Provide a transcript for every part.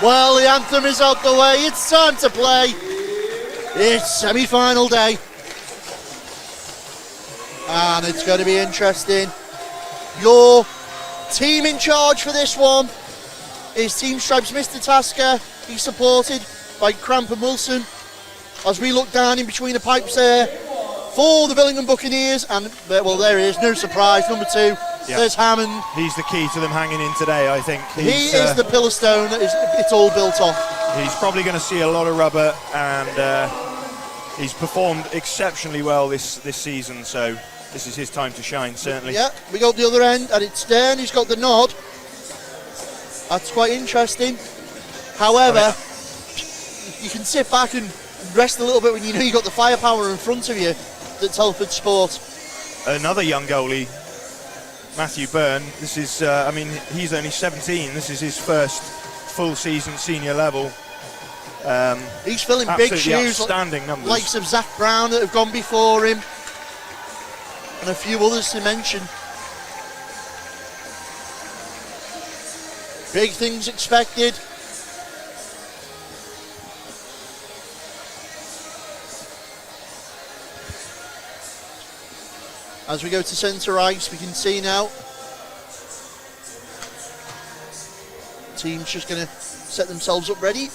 Well, the anthem is out the way. It's time to play. It's semi-final day. And it's going to be interesting. Your team in charge for this one is Team Stripes' Mr. Tasker. He's supported by Cramp and Wilson. As we look down in between the pipes there for the Billingham Buccaneers. And, well, there he is. No surprise. Number 2. Yep. There's Hammond. He's the key to them hanging in today, I think. He is the pillar stone that it's all built off. He's probably going to see a lot of rubber, and he's performed exceptionally well this season, so this is his time to shine, certainly. Yeah, we got the other end, and it's Stern who's got the nod. That's quite interesting. However, you can sit back and rest a little bit when you know you've got the firepower in front of you that Telford sport. Another young goalie, Matthew Byrne. This is, he's only 17. This is his first full season senior level. He's filling big shoes, outstanding numbers. Likes of Zach Brown that have gone before him, and a few others to mention. Big things expected. As we go to centre ice, we can see now the team's just going to set themselves up ready.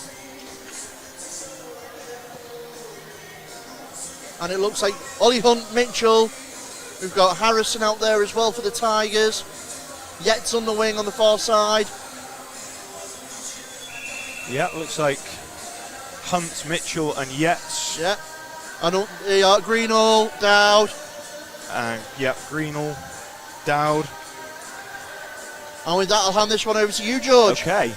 And it looks like Ollie Hunt, Mitchell. We've got Harrison out there as well for the Tigers. Yetz on the wing on the far side. Yeah, looks like Hunt, Mitchell and Yetz. Yeah. And Greenall, Dowd. And Greenall, Dowd. And with that, I'll hand this one over to you, George. Okay.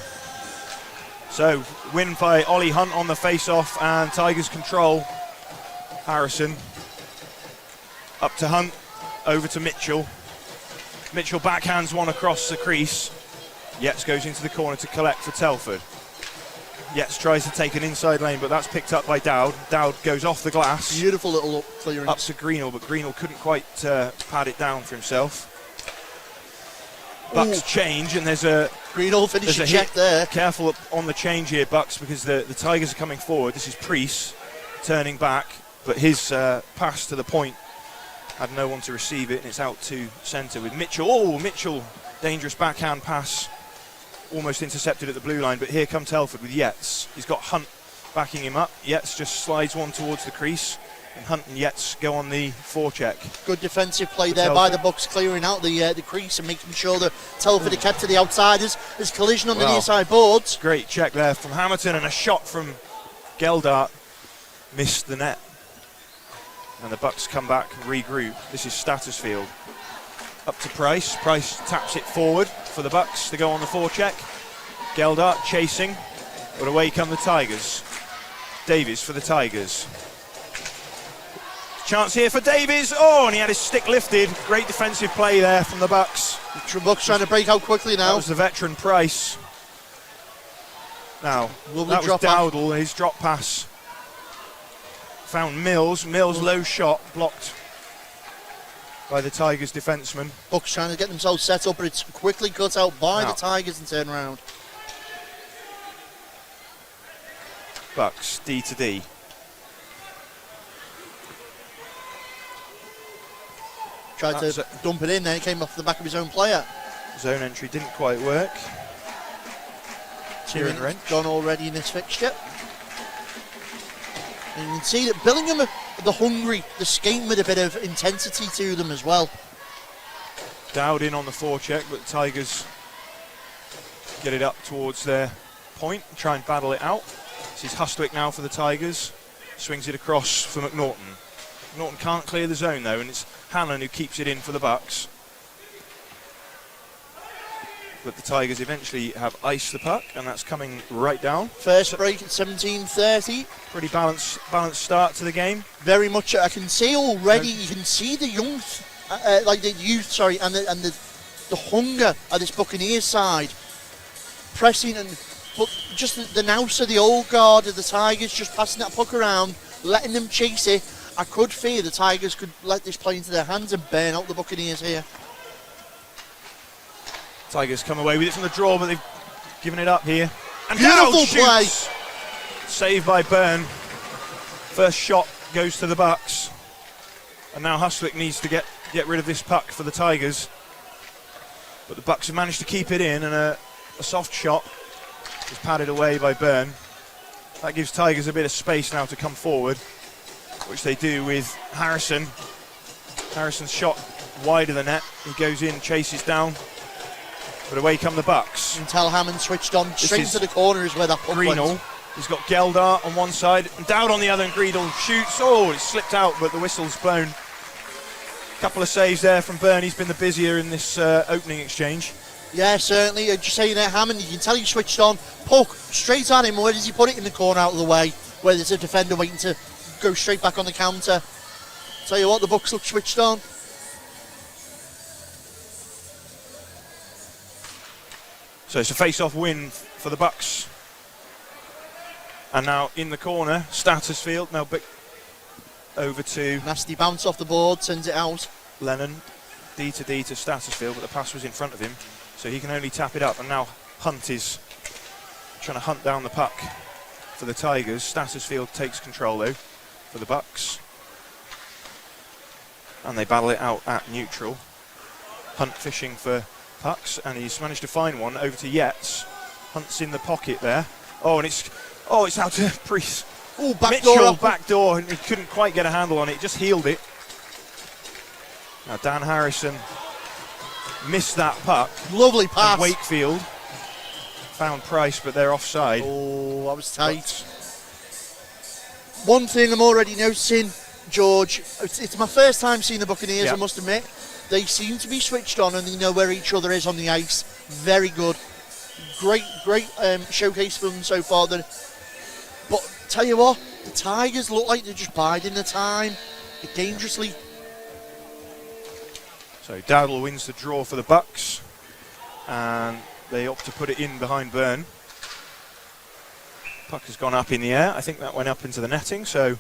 So, win by Ollie Hunt on the face-off, and Tigers control. Harrison up to Hunt, over to Mitchell. Mitchell backhands one across the crease. Yetz goes into the corner to collect for Telford. Yetz tries to take an inside lane, but that's picked up by Dowd. Dowd goes off the glass. Beautiful little clearance. Up to Greenall, but Greenall couldn't quite pad it down for himself. Bucks change, and there's a Greenall finishing check there. Careful on the change here, Bucks, because the Tigers are coming forward. This is Priest turning back, but his pass to the point had no one to receive it, and it's out to centre with Mitchell. Oh, Mitchell, dangerous backhand pass, almost intercepted at the blue line, but here come Telford with Yetz. He's got Hunt backing him up. Yetz just slides one towards the crease, and Hunt and Yetz go on the forecheck. Good defensive play there by the Bucks, clearing out the crease and making sure that Telford are kept to the outsiders. There's collision on the near side boards. Great check there from Hamilton, and a shot from Geldart missed the net. And the Bucks come back and regroup. This is Stattersfield. Up to Price. Price taps it forward for the Bucks to go on the forecheck. Geldart chasing, but away come the Tigers. Davies for the Tigers. Chance here for Davies. Oh, and he had his stick lifted. Great defensive play there from the Bucks. The Bucks trying to break out quickly now. That was the veteran Price. Now, that was Dowdle, his drop pass. Found Mills. Mills low shot, blocked by the Tigers defenseman. Bucks trying to get themselves set up, but it's quickly cut out by the Tigers and turn around. Bucks, D to D. Tried to dump it in there, it came off the back of his own player. Zone entry didn't quite work. Two minutes gone already in this fixture. And you can see that Billingham are hungry, they're skating with a bit of intensity to them as well. Dowd in on the forecheck, but the Tigers get it up towards their point, try and battle it out. This is Hustwick now for the Tigers. Swings it across for McNaughton. McNaughton can't clear the zone though, and it's Hanlon who keeps it in for the Bucks. But the Tigers eventually have iced the puck, and that's coming right down. First break at 17:30. Pretty balanced start to the game. Very much. I can see already. You can see the youth, and the hunger at this Buccaneers side, pressing but just the nous of the old guard of the Tigers, just passing that puck around, letting them chase it. I could fear the Tigers could let this play into their hands and burn out the Buccaneers here. Tigers come away with it from the draw, but they've given it up here. And Beautiful play. Saved by Byrne. First shot goes to the Bucks. And now Hustwick needs to get rid of this puck for the Tigers. But the Bucks have managed to keep it in, and a soft shot is padded away by Byrne. That gives Tigers a bit of space now to come forward, which they do with Harrison. Harrison's shot wide of the net. He goes in, chases down, but away come the Bucks. Until Hammond switched on straight to the corner is where that puck Greenall. went. He's got Geldar on one side and Dowd on the other, and Greenall shoots. Oh, it slipped out, but the whistle's blown. Couple of saves there from Byrne. He's been the busier in this opening exchange. Yeah, certainly. Just saying there, Hammond, you can tell he switched on. Puck straight at him. Where does he put it? In the corner out of the way, where there's a defender waiting to go straight back on the counter. Tell you what, the Bucks look switched on. So it's a face-off win for the Bucks. And now in the corner, Stattersfield. Now over to Nasty bounce off the board, sends it out. Lennon. D to Stattersfield, but the pass was in front of him, so he can only tap it up. And now Hunt is trying to hunt down the puck for the Tigers. Stattersfield takes control though for the Bucks, and they battle it out at neutral. Hunt fishing for pucks, and he's managed to find one over to Yates. Hunt's in the pocket there. Oh, and it's out to Priest. Oh, Mitchell back door, and he couldn't quite get a handle on it. Just healed it. Now Dan Harrison missed that puck. Lovely pass. And Wakefield found Price, but they're offside. Oh, that was tight. One thing I'm already noticing, George, it's my first time seeing the Buccaneers, I must admit. They seem to be switched on and they know where each other is on the ice. Very good. Great showcase for them so far. But tell you what, the Tigers look like they're just biding the time. Dangerously. So Dowdle wins the draw for the Bucks, and they opt to put it in behind Byrne. Puck has gone up in the air. I think that went up into the netting, so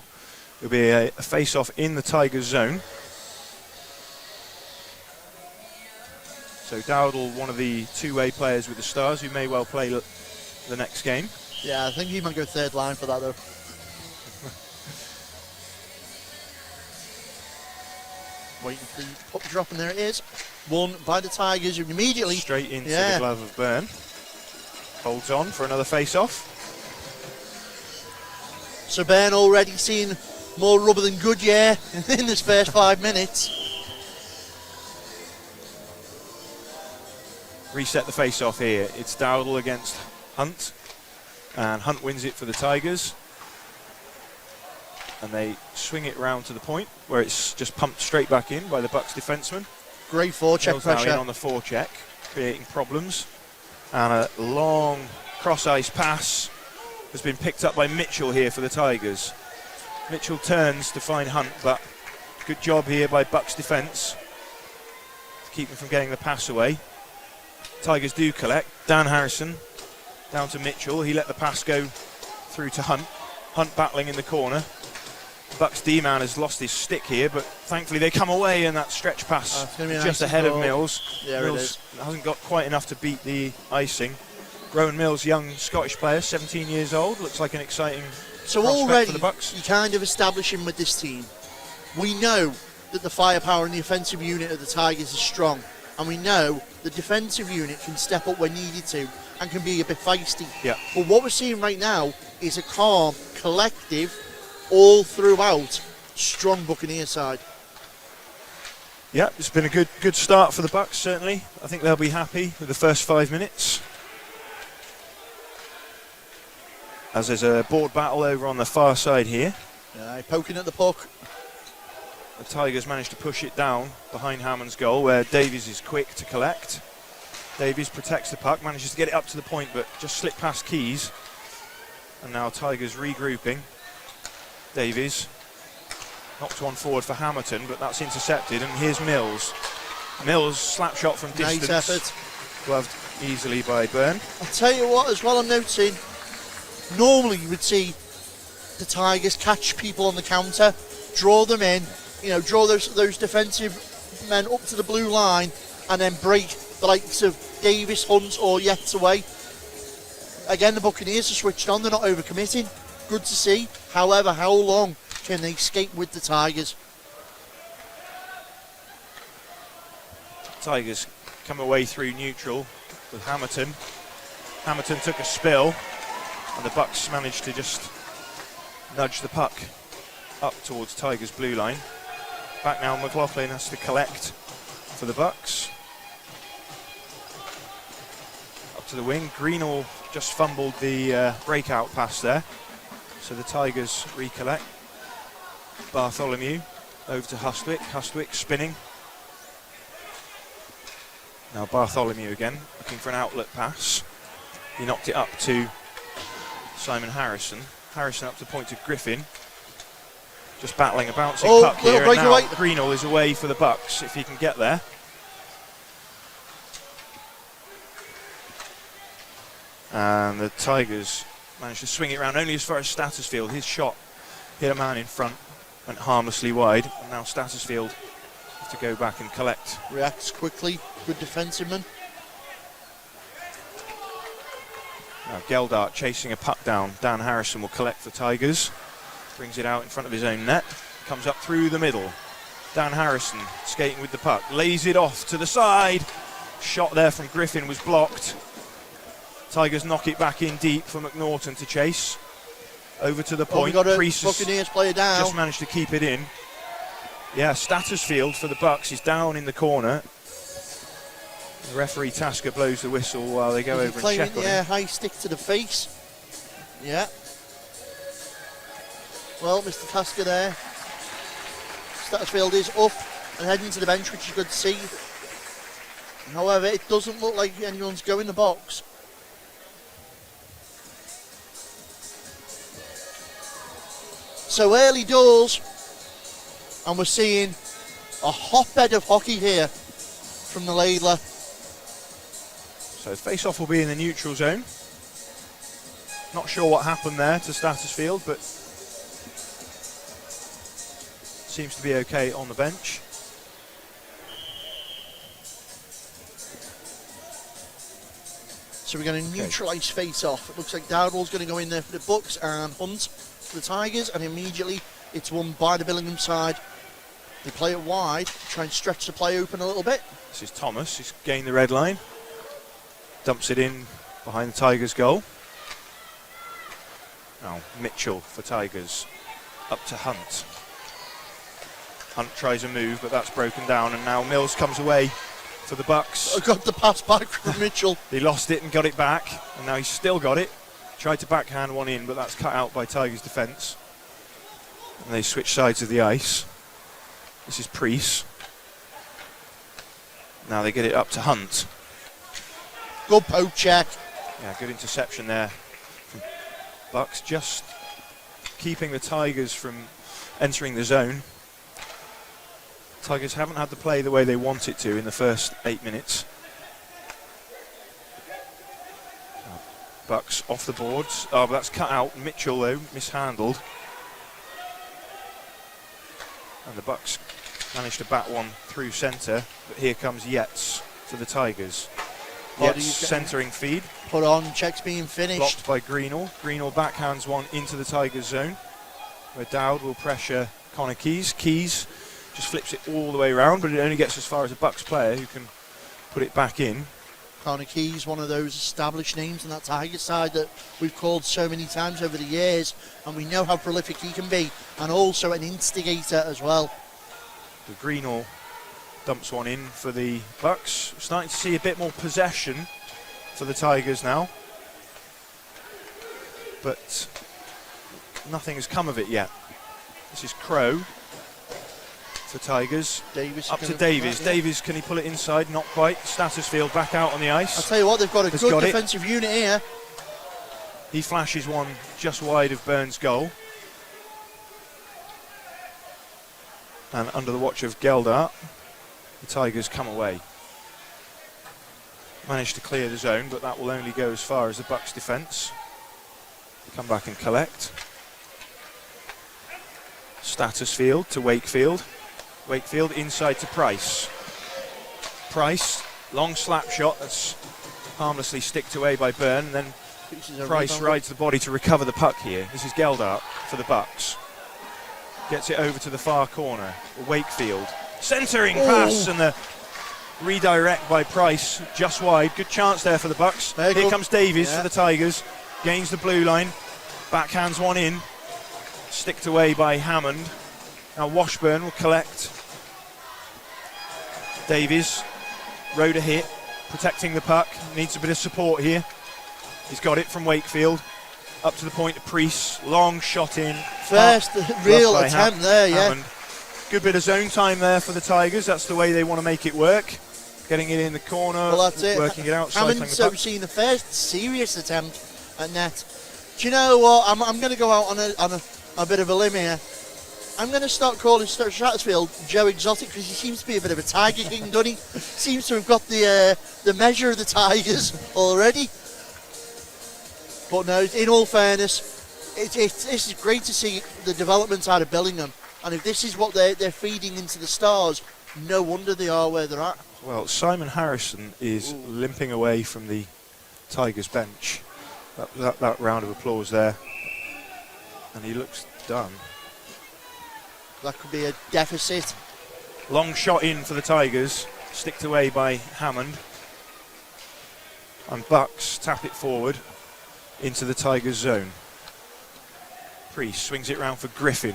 it'll be a face-off in the Tigers zone. So Dowdle, one of the two-way players with the Stars, who may well play the next game. Yeah, I think he might go third line for that though. Waiting for the puck drop, and there it is. Won by the Tigers, who immediately straight into the glove of Byrne. Holds on for another face-off. So Byrne already seen more rubber than Goodyear in this first 5 minutes. Reset the face-off here. It's Dowdle against Hunt, and Hunt wins it for the Tigers. And they swing it round to the point where it's just pumped straight back in by the Bucks defenseman. Great forecheck pressure. Now in on the forecheck, creating problems. And a long cross-ice pass has been picked up by Mitchell here for the Tigers. Mitchell turns to find Hunt, but good job here by Bucks defence to keep him from getting the pass away. Tigers do collect. Dan Harrison down to Mitchell. He let the pass go through to Hunt. Hunt battling in the corner. Bucks D-man has lost his stick here, but thankfully they come away, and that stretch pass just ahead of Mills. Yeah, Mills hasn't got quite enough to beat the icing. Rowan Mills, young Scottish player, 17 years old, looks like an exciting prospect for the Bucks. You're kind of establishing with this team. We know that the firepower in the offensive unit of the Tigers is strong, and we know the defensive unit can step up when needed to and can be a bit feisty. Yeah. But what we're seeing right now is a calm, collective, all throughout, strong Buccaneer side. Yeah, it's been a good start for the Bucks, certainly. I think they'll be happy with the first 5 minutes. As there's a board battle over on the far side here. Poking at the puck. The Tigers managed to push it down behind Hammond's goal, where Davies is quick to collect. Davies protects the puck, manages to get it up to the point, but just slipped past Keys. And now Tigers regrouping. Davies knocks one forward for Hamilton, but that's intercepted, and here's Mills. Mills, slap shot from distance. Nice effort. Gloved easily by Byrne. I'll tell you what, as well, I'm noticing, normally you would see the Tigers catch people on the counter, draw them in, draw those defensive men up to the blue line, and then break the likes of Davis, Hunt, or Yates away. Again, the Buccaneers are switched on. They're not overcommitting. Good to see. However, how long can they escape with the Tigers? Tigers come away through neutral with Hamilton. Hamilton took a spill, and the Bucks managed to just nudge the puck up towards Tigers' blue line. Back now, McLaughlin has to collect for the Bucks. Up to the wing. Greenall just fumbled the breakout pass there, so the Tigers recollect. Bartholomew over to Hustwick. Hustwick spinning. Now Bartholomew again, looking for an outlet pass. He knocked it up to Simon Harrison. Harrison up to the point of Griffin. Just battling a bouncing puck here, and now Greenall is away for the Bucks, if he can get there. And the Tigers managed to swing it around only as far as Stattersfield. His shot hit a man in front, went harmlessly wide, and now Stattersfield have to go back and collect. Reacts quickly, good defensive-man. Now Geldart chasing a puck down. Dan Harrison will collect for Tigers. Brings it out in front of his own net. Comes up through the middle. Dan Harrison skating with the puck. Lays it off to the side. Shot there from Griffin was blocked. Tigers knock it back in deep for McNaughton to chase. Over to the point. Priest Buccaneers player down. Just managed to keep it in. Yeah, Stattersfield for the Bucks is down in the corner. The referee Tasker blows the whistle while they go over and check on him. High stick to the face. Yeah. Well, Mr. Tasker there. Stattersfield is up and heading to the bench, which is good to see. However, it doesn't look like anyone's going the box. So early doors, and we're seeing a hotbed of hockey here from the Ladler. So face-off will be in the neutral zone. Not sure what happened there to Stattersfield, but seems to be okay on the bench. So we're going to neutralise face-off. It looks like Dowdall's going to go in there for the Bucks and Hunt for the Tigers, and immediately it's won by the Billingham side. They play it wide, try and stretch the play open a little bit. This is Thomas, he's gained the red line. Dumps it in behind the Tigers' goal. Now Mitchell for Tigers, up to Hunt. Hunt tries a move, but that's broken down, and now Mills comes away for the Bucks. I got the pass back from Mitchell. He lost it and got it back, and now he's still got it. Tried to backhand one in, but that's cut out by Tigers' defence. And they switch sides of the ice. This is Priest. Now they get it up to Hunt. Good poke check. Yeah, good interception there from Bucks, just keeping the Tigers from entering the zone. Tigers haven't had the play the way they want it to in the first 8 minutes. Bucks off the boards. Oh, but that's cut out. Mitchell, though, mishandled. And the Bucks managed to bat one through centre, but here comes Yates to the Tigers. Yates centering feed. Put on, check's being finished. Blocked by Greenall. Greenall backhands one into the Tigers zone, where Dowd will pressure Connor Keys. Keys just flips it all the way around, but it only gets as far as a Bucks player who can put it back in. Connor Keys, one of those established names in that Tigers side that we've called so many times over the years, and we know how prolific he can be, and also an instigator as well. The Greenall dumps one in for the Bucks. We're starting to see a bit more possession for the Tigers now, but nothing has come of it yet. This is Crow for Tigers. Davis up to Davies. Davies, can he pull it inside? Not quite. Stattersfield back out on the ice. I'll tell you what, they've got a good defensive unit here. He flashes one just wide of Burns' goal. And under the watch of Geldart, the Tigers come away. Managed to clear the zone, but that will only go as far as the Bucks' defence. Come back and collect. Stattersfield to Wakefield. Wakefield inside to Price. Price, long slap shot that's harmlessly sticked away by Byrne, and then Price rides the body to recover the puck here. This is Geldart for the Bucks. Gets it over to the far corner. Wakefield. Centering pass and the redirect by Price just wide. Good chance there for the Bucks. Here comes Davies for the Tigers. Gains the blue line. Backhands one in. Sticked away by Hammond. Now Washburn will collect. Davies. Road a hit. Protecting the puck. Needs a bit of support here. He's got it from Wakefield. Up to the point of Priest. Long shot in. First real attempt there, Hammond. Good bit of zone time there for the Tigers. That's the way they want to make it work. Getting it in the corner. Well, that's it. Working it out. Hammond's seen the first serious attempt at net. Do you know what? I'm going to go out on a bit of a limb here. I'm going to start calling Stratford Joe Exotic because he seems to be a bit of a Tiger King, doesn't he? Seems to have got the measure of the Tigers already. But no, in all fairness, this is great to see the development out of Billingham. And if this is what they're feeding into the Stars, no wonder they are where they're at. Well, Simon Harrison is limping away from the Tigers bench. That round of applause there. And he looks done. That could be a deficit. Long shot in for the Tigers. Sticked away by Hammond. And Bucks tap it forward into the Tigers zone. Priest swings it round for Griffin.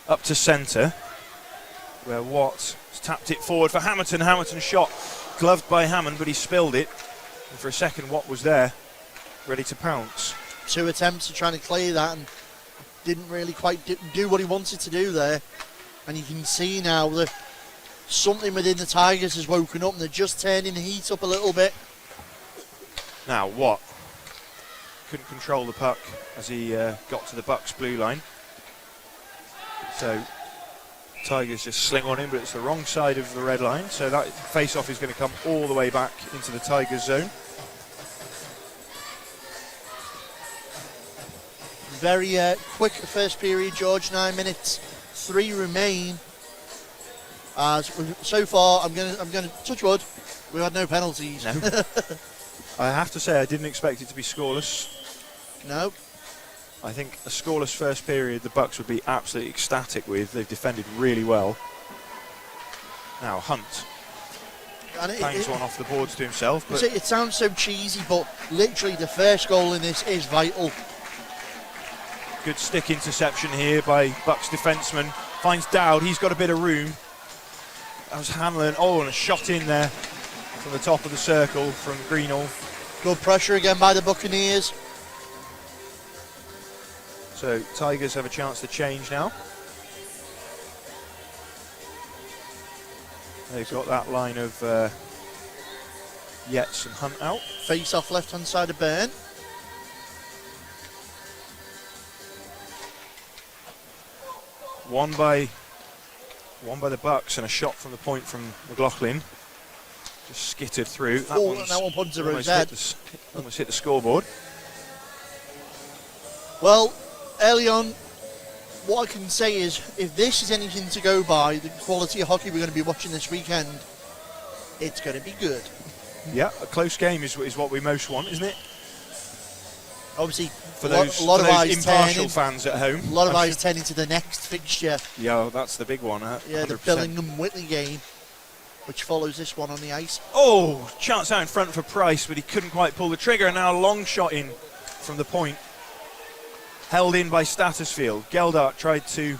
Up to centre, where Watt has tapped it forward for Hamilton. Hamilton shot, gloved by Hammond, but he spilled it. And for a second, Watt was there, ready to pounce. 2 attempts at trying to clear that and didn't really quite do what he wanted to do there. And you can see now that something within the Tigers has woken up and they're just turning the heat up a little bit. Now Watt couldn't control the puck as he got to the Bucks blue line. So Tigers just sling on him, but it's the wrong side of the red line. So that face-off is going to come all the way back into the Tigers zone. Very quick first period, George. 9 minutes, 3 remain. So far, I'm going to touch wood. We had no penalties. No. I have to say, I didn't expect it to be scoreless. No. I think a scoreless first period, the Bucks would be absolutely ecstatic with. They've defended really well. Now Hunt bangs one off the boards to himself. But it sounds so cheesy, but literally the first goal in this is vital. Good stick interception here by Bucks defenseman. Finds Dowd. He's got a bit of room. That was Hanlon. Oh, and a shot in there from the top of the circle from Greenall. Good pressure again by the Buccaneers. So Tigers have a chance to change now. They've got that line of Yates and Hunt out. Face off left hand side of Byrne. One by the Bucks and a shot from the point from McLaughlin. Just skittered through. That one punted to his head. Almost hit the scoreboard. Well, early on, what I can say is, if this is anything to go by, the quality of hockey we're going to be watching this weekend, it's going to be good. Yeah, a close game is what we most want, isn't it? Obviously, for those impartial fans at home. A lot of eyes turning to the next fixture. Yeah, that's the big one. Yeah, the Billingham-Whitley game, which follows this one on the ice. Oh, chance out in front for Price, but he couldn't quite pull the trigger. And now a long shot in from the point. Held in by Stattersfield. Geldart tried to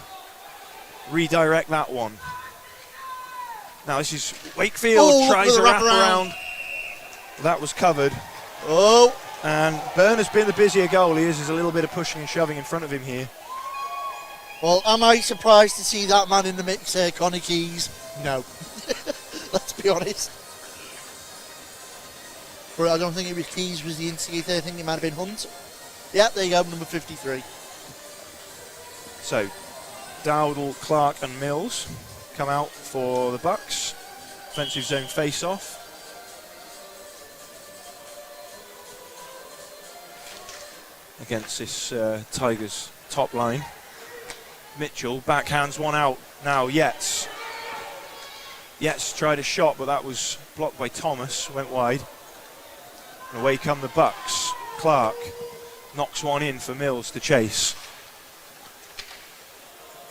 redirect that one. Now this is Wakefield tries a wrap around. That was covered. Oh. And Byrne has been the busier goalie. There's a little bit of pushing and shoving in front of him here. Well, am I surprised to see that man in the mix here, Conor Keys? No. Let's be honest. But I don't think it was Keys was the instigator. I think it might have been Hunt. Yeah, there you go, number 53. So, Dowdle, Clark and Mills come out for the Bucks. Offensive zone face-off. Against this Tigers top line. Mitchell backhands one out. Now Yates. Yates tried a shot, but that was blocked by Thomas. Went wide. And away come the Bucks. Clark knocks one in for Mills to chase.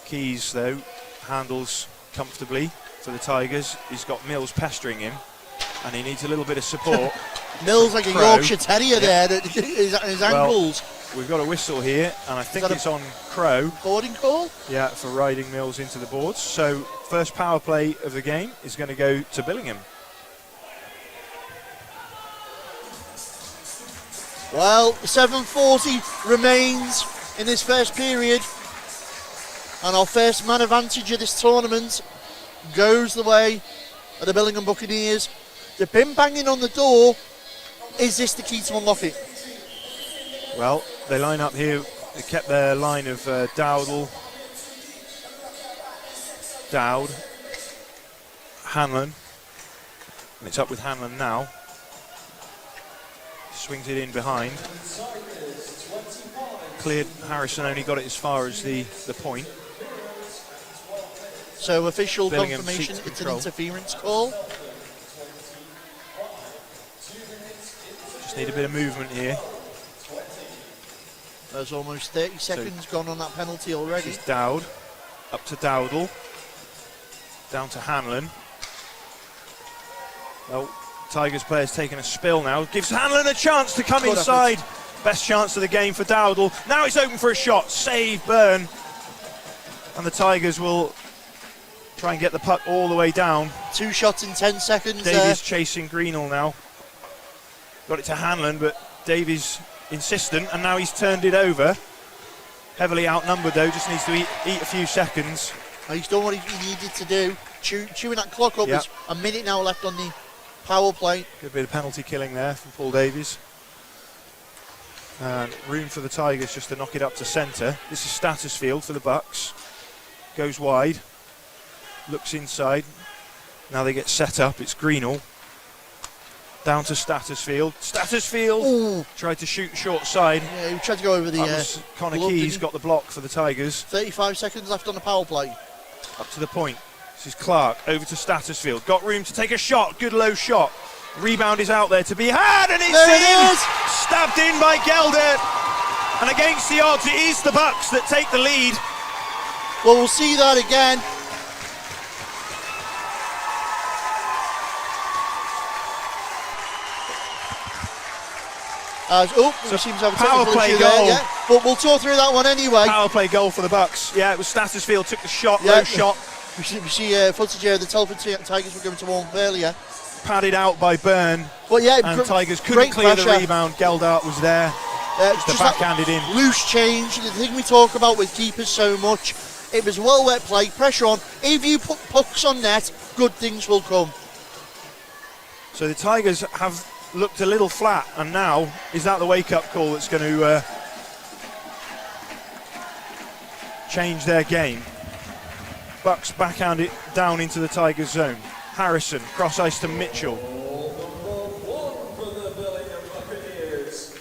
Keys, though, handles comfortably for the Tigers. He's got Mills pestering him, and he needs a little bit of support. Mills like a Crow. Yorkshire Terrier there, at his ankles. We've got a whistle here, and I think it's on Crow. Boarding call? Yeah, for riding Mills into the boards. So first power play of the game is going to go to Billingham. Well, 7:40 remains in this first period, and our first man advantage of this tournament goes the way of the Billingham Buccaneers. They've been banging on the door. Is this the key to unlock it? Well, they line up here. They kept their line of Dowd, Hanlon, and it's up with Hanlon now. Swings it in behind. Cleared. Harrison only got it as far as the point. So official Billingham confirmation, seeks it's an control. interference call. Just need a bit of movement here. There's almost 30 seconds gone on that penalty already. This is Dowd. Up to Dowdle. Down to Hanlon. Oh, Tigers player's taking a spill now. Gives Hanlon a chance to come Good inside. effort. Best chance of the game for Dowdle. Now it's open for a shot. Save Byrne. And the Tigers will try and get the puck all the way down. 2 shots in 10 seconds Davies chasing Greenall now. Got it to Hanlon, but Davies insistent, and now he's turned it over. Heavily outnumbered though, just needs to eat a few seconds. He's done what he needed to do. Chewing that clock up. Yep. There's a minute now left on the power play. Good bit of penalty killing there from Paul Davies. And room for the Tigers just to knock it up to centre. This is Statusfield for the Bucks. Goes wide. Looks inside. Now they get set up. It's Greenall. Down to Statusfield. Statusfield Ooh. tried to shoot short side. Yeah, he tried to go over the. Connor glove, Keys didn't he? got the block for the Tigers. 35 seconds left on the power play. Up to the point. This is Clark over to Statusfield. Got room to take a shot. Good low shot. Rebound is out there to be had, and it's There in. it is. Stabbed in by Geldert. And against the odds, it is the Bucks that take the lead. Well, we'll see that again. We seem to have a power technical play issue goal. there, yeah. But we'll talk through that one anyway. Power play goal for the Bucks. Yeah, it was Statusfield took the shot, Yeah. low shot, We see footage here of the Telford Tigers were going to warm earlier. padded out by Byrne, But yeah, and Tigers couldn't great clear the pressure. rebound. Geldart was there. Just The that backhanded in. loose change, the thing we talk about with keepers so much. It was well wet play, pressure on. If you put pucks on net, good things will come. So the Tigers have looked a little flat, and now is that the wake-up call that's going to change their game. Bucks backhand it down into the Tigers zone. Harrison, cross ice to Mitchell.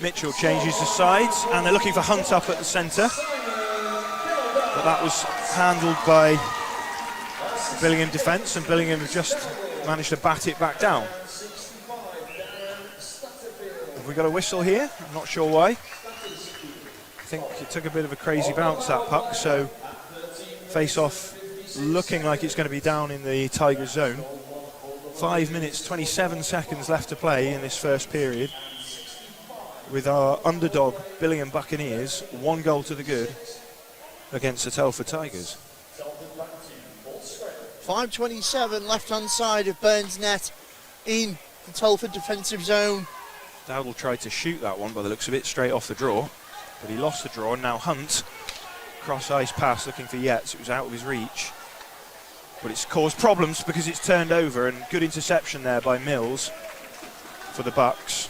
Mitchell changes the sides, and they're looking for Hunt up at the centre. But that was handled by the Billingham defence, and Billingham have just managed to bat it back down. Have we got a whistle here? I'm not sure why. I think it took a bit of a crazy bounce, that puck, so face-off looking like it's going to be down in the Tigers zone. 5 minutes, 27 seconds left to play in this first period, with our underdog Billingham Buccaneers 1 goal to the good against the Telford Tigers. 5:27 left-hand side of Burns' net in the Telford defensive zone. Dowdle tried to shoot that one by the looks of it, straight off the draw, but he lost the draw, and now Hunt, cross-ice pass looking for Yates. It was out of his reach, but it's caused problems because it's turned over, and good interception there by Mills for the Bucks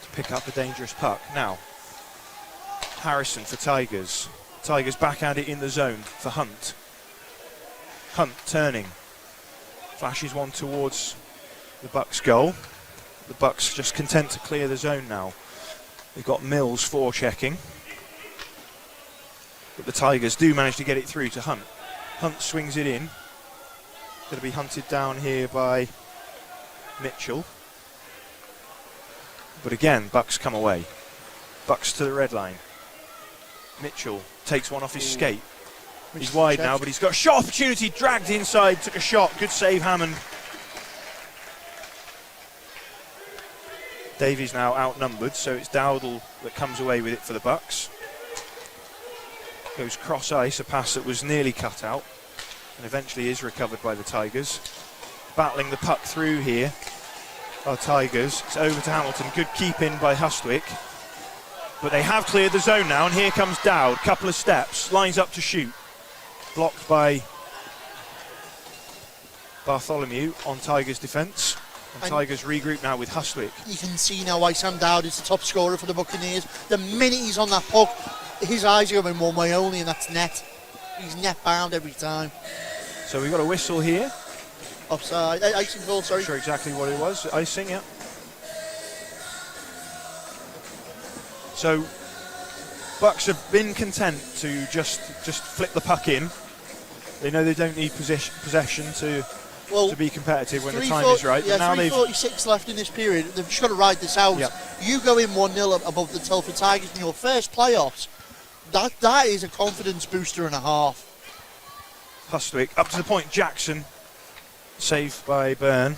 to pick up a dangerous puck. Now, Harrison for Tigers. Tigers backhand it in the zone for Hunt. Hunt turning, flashes one towards the Bucks goal. The Bucks just content to clear the zone now. They've got Mills forechecking, but the Tigers do manage to get it through to Hunt. Hunt swings it in. Going to be hunted down here by Mitchell. But again, Bucks come away. Bucks to the red line. Mitchell takes one off his skate. He's wide now, but he's got a shot opportunity, dragged inside, took a shot. Good save, Hammond. Davies now outnumbered, so it's Dowdle that comes away with it for the Bucks. Goes cross ice, a pass that was nearly cut out, and eventually is recovered by the Tigers. Battling the puck through here are Tigers. It's over to Hamilton. Good keep-in by Hustwick. But they have cleared the zone now, and here comes Dowd. Couple of steps, lines up to shoot. Blocked by Bartholomew on Tigers' defence. And Tigers regroup now with Hustwick. You can see now why Sam Dowd is the top scorer for the Buccaneers. The minute he's on that puck, his eyes are going one way only, and that's net. He's net bound every time. So we've got a whistle here. Offside. Icing goal, sorry. Not sure exactly what it was. Icing, yeah. So Bucks have been content to just flip the puck in. They know they don't need possession to be competitive when the time is right. Yeah, but now 3:46 left in this period. They've just got to ride this out. Yep. You go in 1-0 above the Telford Tigers in your first playoffs. That is a confidence booster and a half. Hustwick up to the point. Jackson saved by Byrne.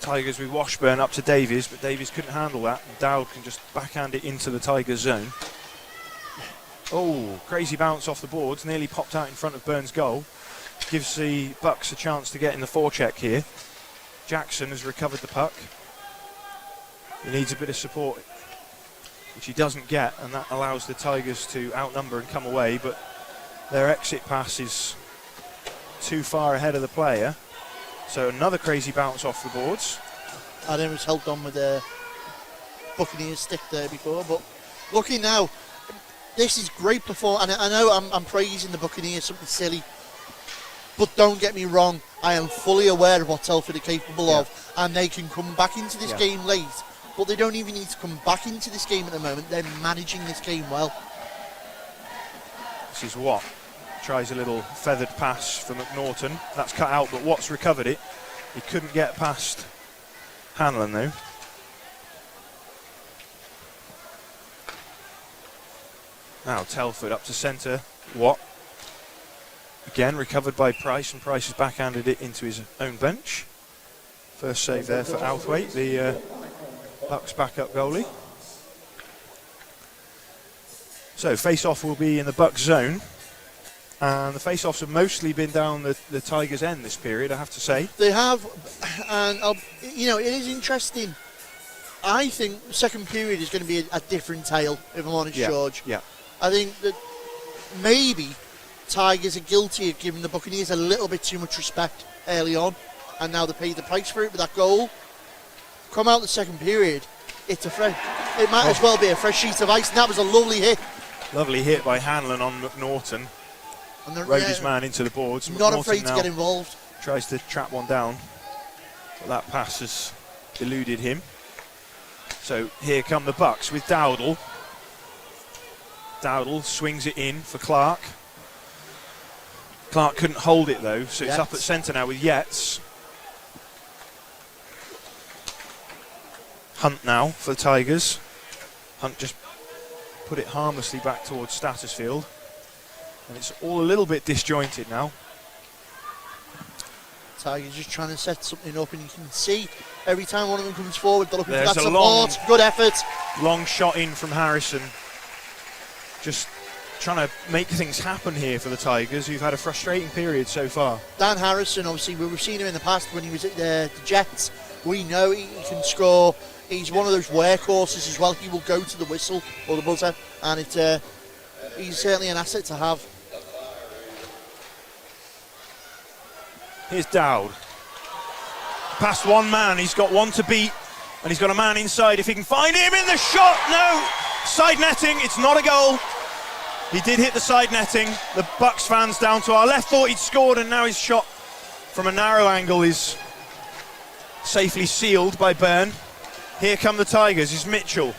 Tigers with Washburn up to Davies, but Davies couldn't handle that. And Dowd can just backhand it into the Tigers zone. Oh, crazy bounce off the boards, nearly popped out in front of Byrne's goal. Gives the Bucks a chance to get in the forecheck here. Jackson has recovered the puck. He needs a bit of support, which he doesn't get, and that allows the Tigers to outnumber and come away, but their exit pass is too far ahead of the player. So another crazy bounce off the boards. I think it was held on with a Buccaneers stick there before, but looking now, this is great performance. And I know I'm praising the Buccaneers, something silly, but don't get me wrong, I am fully aware of what Telford are capable of, and they can come back into this game late, but they don't even need to come back into this game at the moment. They're managing this game well. This is Watt. Tries a little feathered pass for McNaughton. That's cut out, but Watt's recovered it. He couldn't get past Hanlon though. Now Telford up to centre. Watt. Again recovered by Price, and Price has backhanded it into his own bench. First save there for Outhwaite, the Bucks backup goalie. So face-off will be in the Bucks zone. And the face-offs have mostly been down the Tigers' end this period, I have to say. They have, and it is interesting. I think the second period is going to be a different tale, if I'm honest, George. Yeah. I think that maybe Tigers are guilty of giving the Buccaneers a little bit too much respect early on, and now they paid the price for it with that goal. Come out the second period, it might as well be a fresh sheet of ice, and that was a lovely hit. Lovely hit by Hanlon on McNaughton. And rode his man into the boards. Not afraid to get involved. Tries to trap one down, but that pass has eluded him. So here come the Bucks with Dowdle. Dowdle swings it in for Clark. Clark couldn't hold it though, so it's up at centre now with Yates. Hunt now for the Tigers. Hunt just put it harmlessly back towards Stattersfield. And it's all a little bit disjointed now. Tigers just trying to set something up, and you can see every time one of them comes forward, they're looking for that support. Long, good effort. Long shot in from Harrison. Just trying to make things happen here for the Tigers, who've had a frustrating period so far. Dan Harrison, obviously, we've seen him in the past when he was at the Jets. We know he can score. He's one of those workhorses as well. He will go to the whistle or the buzzer, and he's certainly an asset to have. Here's Dowd. Past one man, he's got one to beat, and he's got a man inside. If he can find him in the shot, no! Side netting, it's not a goal. He did hit the side netting. The Bucks fans down to our left thought he'd scored, and now his shot from a narrow angle is safely sealed by Byrne. Here come the Tigers, is Mitchell.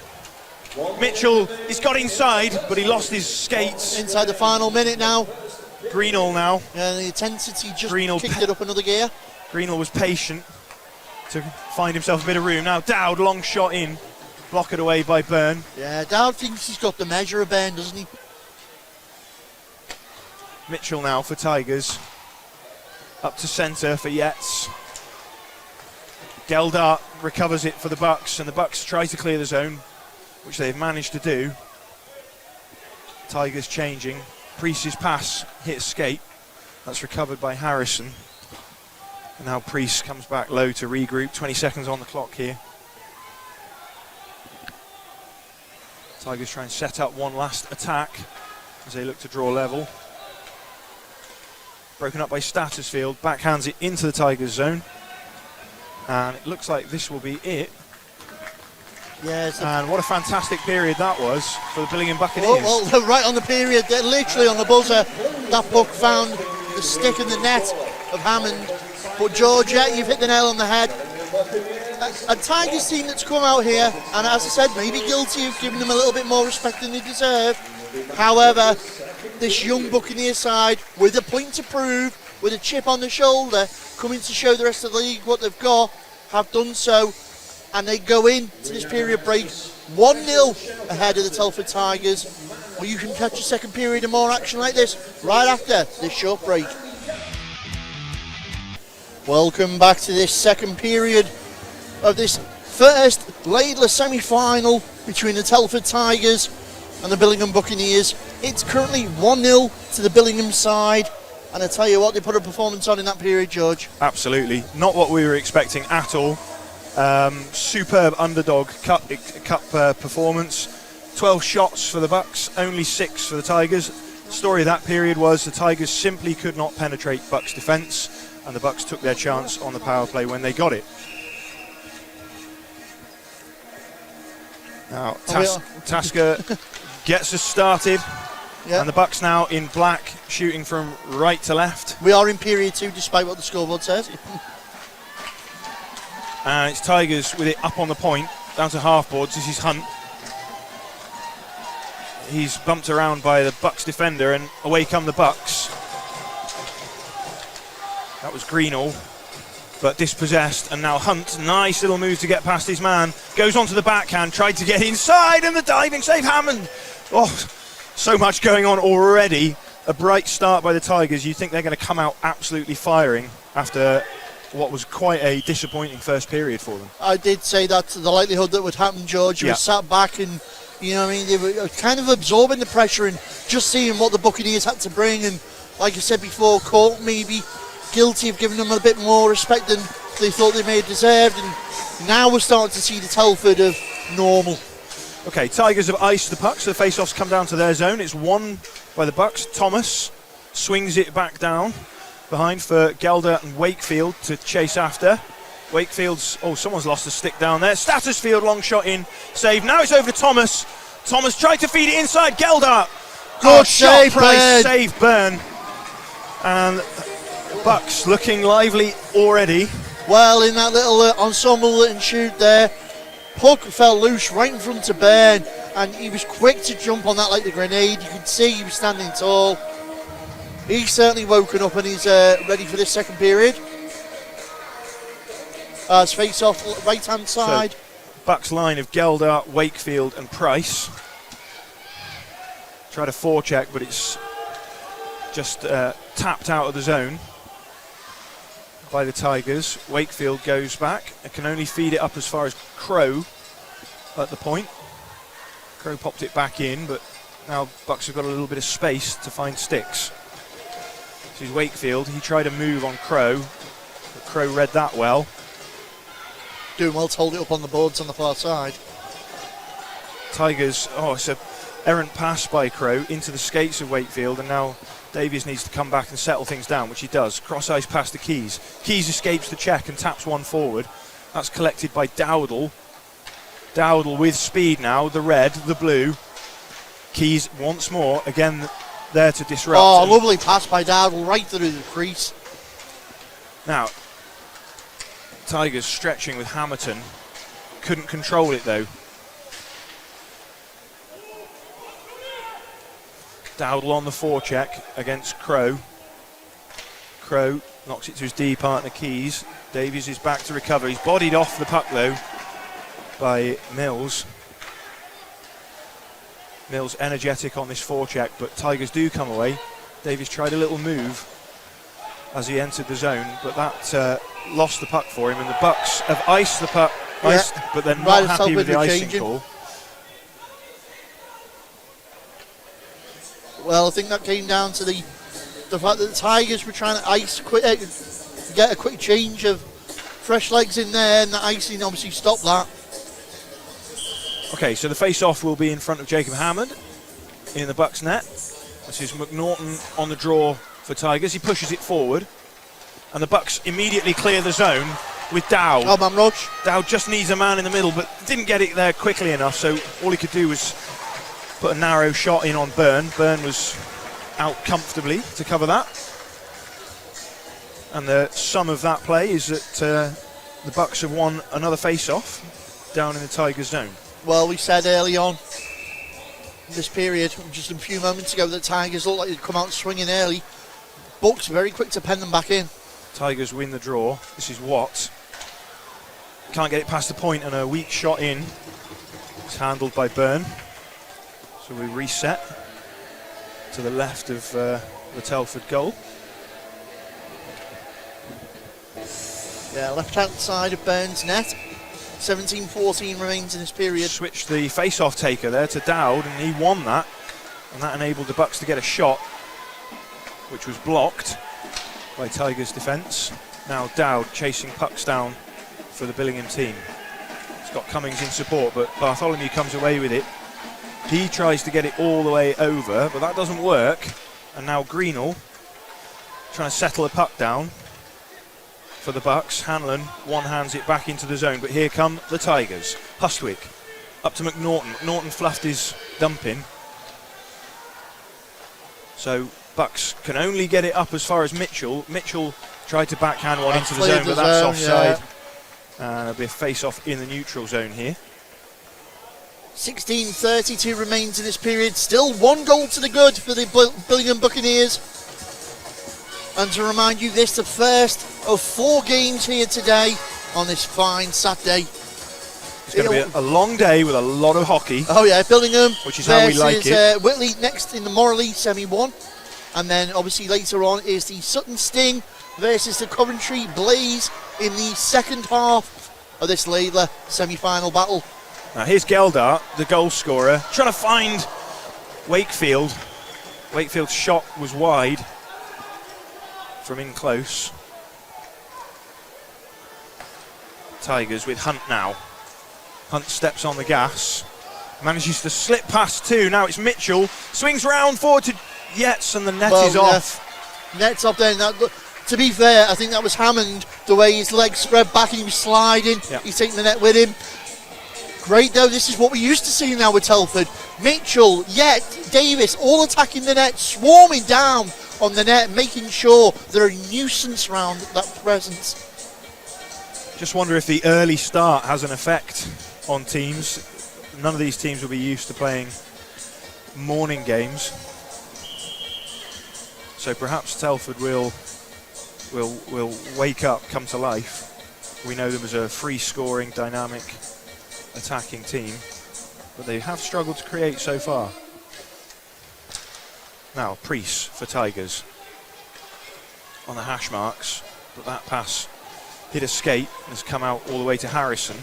Mitchell, he's got inside, but he lost his skates. Inside the final minute now. Greenall now. Yeah, the intensity just kicked it up another gear. Greenall was patient. to find himself a bit of room. Now Dowd, long shot in, blocked away by Byrne. Yeah, Dowd thinks he's got the measure of Ben, doesn't he? Mitchell now for Tigers. Up to centre for Yates. Geldart recovers it for the Bucks, and the Bucks try to clear the zone, which they've managed to do. Tigers changing. Priest's pass hit escape. That's recovered by Harrison. And now Priest comes back low to regroup. 20 seconds on the clock here. Tigers try and set up one last attack as they look to draw level. Broken up by Stattersfield. Backhands it into the Tigers zone. And it looks like this will be it. Yes. And what a fantastic period that was for the Billingham Buccaneers. Well, they're right on the period. They're literally on the buzzer. That puck found the stick in the net of Hammond. But George, yeah, you've hit the nail on the head. A Tigers team that's come out here, and as I said, maybe guilty of giving them a little bit more respect than they deserve. However, this young Buccaneers side, with a point to prove, with a chip on the shoulder, coming to show the rest of the league what they've got, have done so, and they go into this period break 1-0 ahead of the Telford Tigers. Well, you can catch a second period of more action like this right after this short break. Welcome back to this second period of this first Laidler semi-final between the Telford Tigers and the Billingham Buccaneers. It's currently 1-0 to the Billingham side. And I tell you what, they put a performance on in that period, George. Absolutely. Not what we were expecting at all. Superb underdog cup performance. 12 shots for the Bucks, only 6 for the Tigers. The story of that period was the Tigers simply could not penetrate Bucks' defence, and the Bucks took their chance on the power play when they got it. Now, Tasker gets us started. Yep. And the Bucks now in black, shooting from right to left. We are in period 2, despite what the scoreboard says. And it's Tigers with it up on the point, down to half boards. This is Hunt. He's bumped around by the Bucks defender, and away come the Bucks. That was Greenall, but dispossessed. And now Hunt, nice little move to get past his man. Goes onto the backhand, tried to get inside, and the diving save, Hammond. Oh, so much going on already. A bright start by the Tigers. You think they're going to come out absolutely firing after what was quite a disappointing first period for them. I did say that the likelihood that would happen, George. You were sat back and, you know what I mean, they were kind of absorbing the pressure and just seeing what the Buccaneers had to bring. And like I said before, Court maybe guilty of giving them a bit more respect than they thought they may have deserved. And now we're starting to see the Telford of normal. Okay, Tigers have iced the puck, so the face-offs come down to their zone. It's won by the Bucks. Thomas swings it back down behind for Gelder and Wakefield to chase after. Wakefield's, someone's lost a stick down there. Stattersfield, long shot in, save. Now it's over to Thomas. Thomas tried to feed it inside. Gelder. Good save, Price, save Byrne. And Bucks looking lively already. Well, in that little ensemble and shoot there, puck fell loose right in front of Byrne, and he was quick to jump on that like the grenade. You could see he was standing tall. He's certainly woken up and he's ready for this second period. As face off right hand side. So, Bucks line of Gelder, Wakefield and Price. Tried a forecheck, but it's just tapped out of the zone by the Tigers. Wakefield goes back. It can only feed it up as far as Crow at the point. Crow popped it back in, but now Bucks have got a little bit of space to find sticks. This is Wakefield. He tried a move on Crow, but Crow read that well. Doing well to hold it up on the boards on the far side. Tigers, it's an errant pass by Crow into the skates of Wakefield, and now Davies needs to come back and settle things down, which he does. Cross-ice pass to Keys. Keys escapes the check and taps one forward. That's collected by Dowdle. Dowdle with speed now, the red, the blue. Keys once more, again there to disrupt. Oh, lovely pass by Dowdle right through the crease. Now, Tigers stretching with Hamilton. Couldn't control it though. Dowdle on the forecheck against Crow. Crow knocks it to his D partner Keys. Davies is back to recover. He's bodied off the puck though by Mills. Mills energetic on this forecheck, but Tigers do come away. Davies tried a little move as he entered the zone, but that lost the puck for him, and the Bucks have iced the puck, but they're not happy with the icing call. Well, I think that came down to the fact that the Tigers were trying to ice get a quick change of fresh legs in there, and the icing obviously stopped that. Okay, so the face-off will be in front of Jacob Hammond in the Bucks net. This is McNaughton on the draw for Tigers. He pushes it forward, and the Bucks immediately clear the zone with Dow. Oh, man, Rog. Dow just needs a man in the middle, but didn't get it there quickly enough, so all he could do was put a narrow shot in on Byrne. Byrne was out comfortably to cover that. And the sum of that play is that the Bucks have won another face-off down in the Tigers zone. Well, we said early on this period, just a few moments ago, that Tigers looked like they'd come out swinging early. Bucks very quick to pen them back in. Tigers win the draw. This is Watt. Can't get it past the point, and a weak shot in. It's handled by Byrne. So we reset to the left of the Telford goal. Yeah, left-hand side of Byrne's net. 17-14 remains in this period. Switched the face-off taker there to Dowd, and he won that. And that enabled the Bucks to get a shot, which was blocked by Tigers' defence. Now Dowd chasing pucks down for the Billingham team. It's got Cummings in support, but Bartholomew comes away with it. He tries to get it all the way over, but that doesn't work. And now Greenall trying to settle the puck down for the Bucks. Hanlon one-hands it back into the zone, but here come the Tigers. Hustwick up to McNaughton. McNaughton fluffed his dump in. So Bucks can only get it up as far as Mitchell. Mitchell tried to backhand one into the zone, but that's offside. There'll be a face-off in the neutral zone here. 16:32 remains in this period. Still one goal to the good for the Billingham Buccaneers. And to remind you, this is the first of 4 games here today on this fine Saturday. It's going to be a long day with a lot of hockey. Oh yeah, Billingham, which is how we like it. Whitley next in the Morley semi-1. And then obviously later on is the Sutton Sting versus the Coventry Blaze in the second half of this Laidler semi-final battle. Now here's Geldart, the goal scorer, trying to find Wakefield. Wakefield's shot was wide from in close. Tigers with Hunt now. Hunt steps on the gas, manages to slip past 2. Now it's Mitchell, swings round forward to Yates, and the net is off. Net's off there. Now, to be fair, I think that was Hammond, the way his legs spread back and he was sliding. Yep. He's taking the net with him. Great though, this is what we used to see now with Telford. Mitchell, Davis, all attacking the net, swarming down on the net, making sure they're a nuisance round that presence. Just wonder if the early start has an effect on teams. None of these teams will be used to playing morning games. So perhaps Telford will wake up, come to life. We know them as a free-scoring, dynamic, attacking team, but they have struggled to create so far. Now Priest for Tigers on the hash marks, but that pass hit a skate and has come out all the way to Harrison.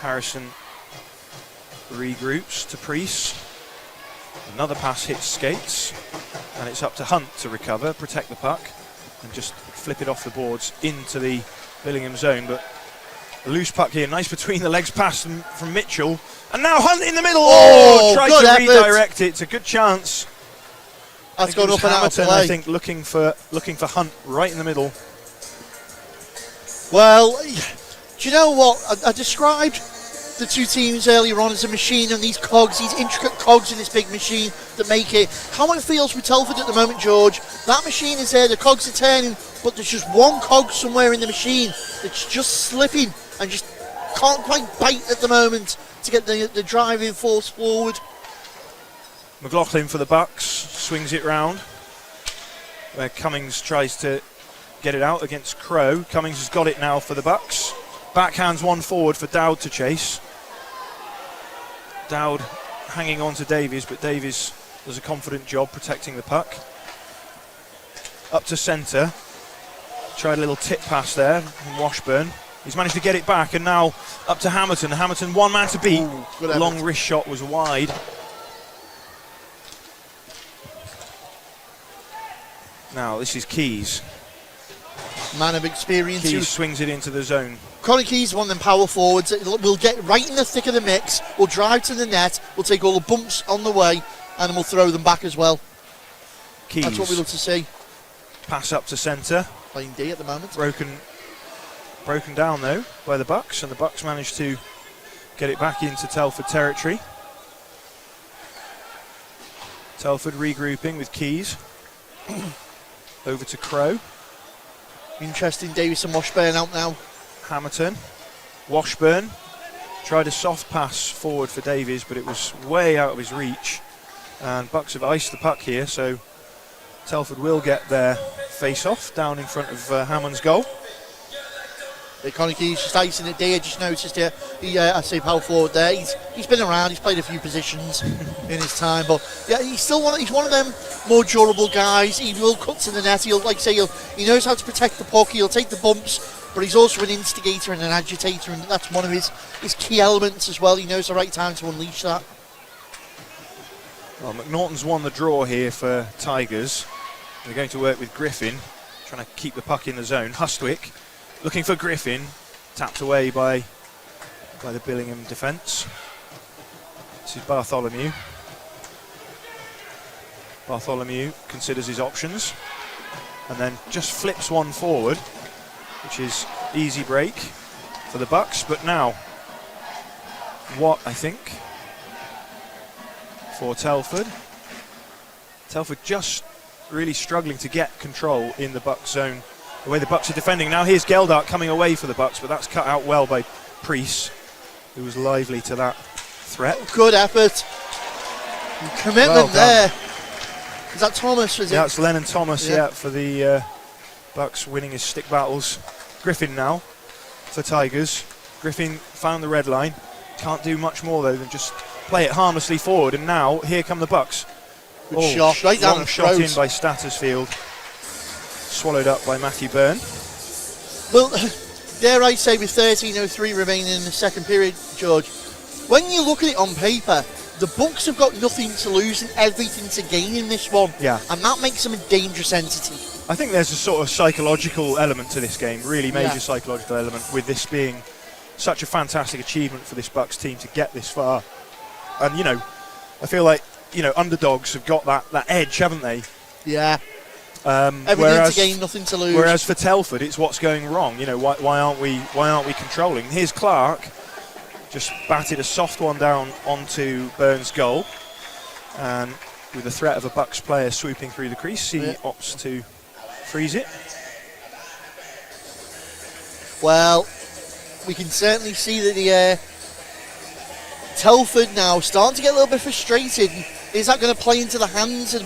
Harrison regroups to Priest. Another pass hits skates, and it's up to Hunt to recover, protect the puck, and just flip it off the boards into the Billingham zone. But a loose puck here, nice between the legs pass from Mitchell, and now Hunt in the middle. Tried to redirect it. It's a good chance. That's gone up and out of play. I think looking for Hunt right in the middle. Well, do you know what? I described the two teams earlier on as a machine, and these cogs, these intricate cogs in this big machine that make it. How it feels with Telford at the moment, George. That machine is there, the cogs are turning, but there's just one cog somewhere in the machine that's just slipping and just can't quite bite at the moment to get the driving force forward. McLaughlin for the Bucks, swings it round. where Cummings tries to get it out against Crow. Cummings has got it now for the Bucks. Backhands one forward for Dowd to chase. Dowd hanging on to Davies, but Davies does a confident job protecting the puck. Up to centre. Tried a little tip pass there from Washburn. He's managed to get it back, and now up to Hamilton. Hamilton, one man to beat. Ooh, long wrist shot was wide. Now this is Keys. Man of experience. Keys swings it into the zone. Conor Keys, one of them power forwards. We'll get right in the thick of the mix. We'll drive to the net. We'll take all the bumps on the way, and we'll throw them back as well. Keys. That's what we love to see. Pass up to centre. Playing D at the moment. Broken down though by the Bucks, and the Bucks managed to get it back into Telford territory. Telford regrouping with Keys. Over to Crow. Interesting, Davis and Washburn out now. Hamilton. Washburn tried a soft pass forward for Davies, but it was way out of his reach. And Bucks have iced the puck here, so Telford will get their face-off down in front of Hammond's goal. Conor Keys just icing it there. Just noticed here. I say power forward there. He's been around. He's played a few positions in his time, but yeah, he's one of them more durable guys. He will cut to the net. He knows how to protect the puck. He'll take the bumps, but he's also an instigator and an agitator, and that's one of his key elements as well. He knows the right time to unleash that. Well, McNaughton's won the draw here for Tigers. They're going to work with Griffin, trying to keep the puck in the zone. Hustwick looking for Griffin, tapped away by the Billingham defence. This is Bartholomew. Bartholomew considers his options and then just flips one forward, which is easy break for the Bucks. But now, what I think for Telford. Telford just really struggling to get control in the Bucks zone, the way the Bucks are defending. Now here's Geldart coming away for the Bucks, but that's cut out well by Priest, who was lively to that threat. Good effort. Commitment there. Is that Thomas, is it? Yeah, it's Lennon Thomas, for the Bucks winning his stick battles. Griffin now for Tigers. Griffin found the red line. Can't do much more though than just play it harmlessly forward, and now here come the Bucks. Good shot, right down the shot throat. in by Stattersfield. Swallowed up by Matthew Byrne. Well, dare I say, with 13:03 remaining in the second period, George, when you look at it on paper, the Bucks have got nothing to lose and everything to gain in this one. Yeah. And that makes them a dangerous entity. I think there's a sort of psychological element to this game, really major psychological element, with this being such a fantastic achievement for this Bucks team to get this far. And, I feel like, underdogs have got that edge, haven't they? Yeah. Everything to gain, nothing to lose. Whereas for Telford, it's what's going wrong. Why aren't we controlling? Here's Clark, just batted a soft one down onto Burns' goal, and with the threat of a Bucks player swooping through the crease, he opts to freeze it. Well, we can certainly see that the Telford now starting to get a little bit frustrated. Is that going to play into the hands of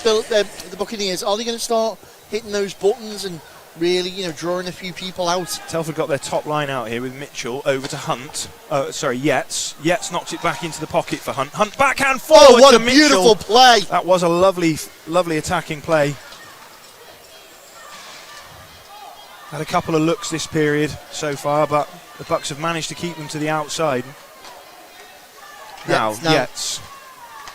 the Buccaneers? Are they going to start hitting those buttons and really, drawing a few people out? Telford got their top line out here with Mitchell over to Hunt. Yates. Yates knocks it back into the pocket for Hunt. Hunt backhand forward. Oh, what to a beautiful Mitchell. play! That was a lovely attacking play. Had a couple of looks this period so far, but the Bucks have managed to keep them to the outside. Now, Yates.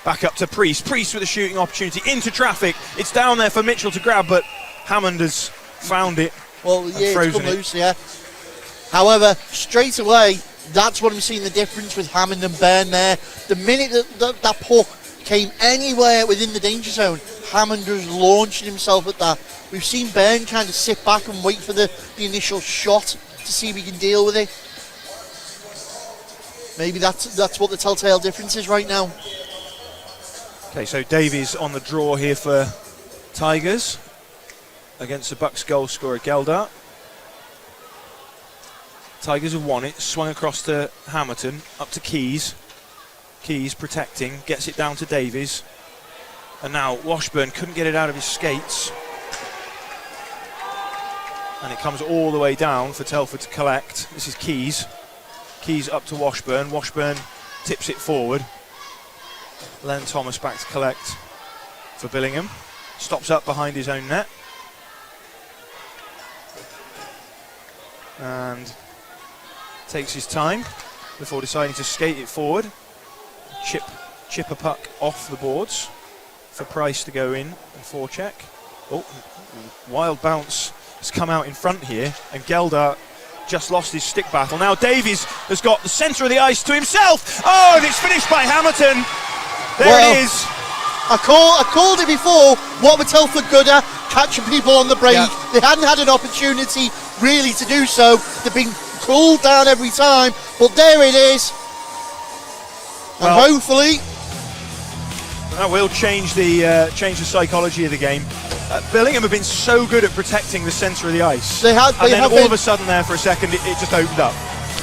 Back up to Priest. Priest with a shooting opportunity into traffic. It's down there for Mitchell to grab, but Hammond has found it. Well, yeah, it's come loose, yeah. However, straight away, that's what I'm seeing the difference with Hammond and Byrne there. The minute that puck came anywhere within the danger zone, Hammond was launching himself at that. We've seen Byrne kind of sit back and wait for the initial shot to see if he can deal with it. Maybe that's what the telltale difference is right now. Okay, so Davies on the draw here for Tigers against the Bucks goal scorer Geldart. Tigers have won it, swung across to Hamilton, up to Keys. Keys protecting, gets it down to Davies. And now Washburn couldn't get it out of his skates. And it comes all the way down for Telford to collect. This is Keys. Keys up to Washburn. Washburn tips it forward. Len Thomas back to collect for Billingham. Stops up behind his own net. And takes his time before deciding to skate it forward. Chip a puck off the boards for Price to go in and forecheck. Oh, wild bounce has come out in front here, and Gelder just lost his stick battle. Now Davies has got the centre of the ice to himself. Oh, and it's finished by Hamilton. There it is. I called it before. What were Telford good at? Catching people on the break. Yeah. They hadn't had an opportunity really to do so. They've been cooled down every time, but there it is. And well, hopefully that will change the psychology of the game. Billingham have been so good at protecting the centre of the ice. They have all of a sudden there for a second it just opened up.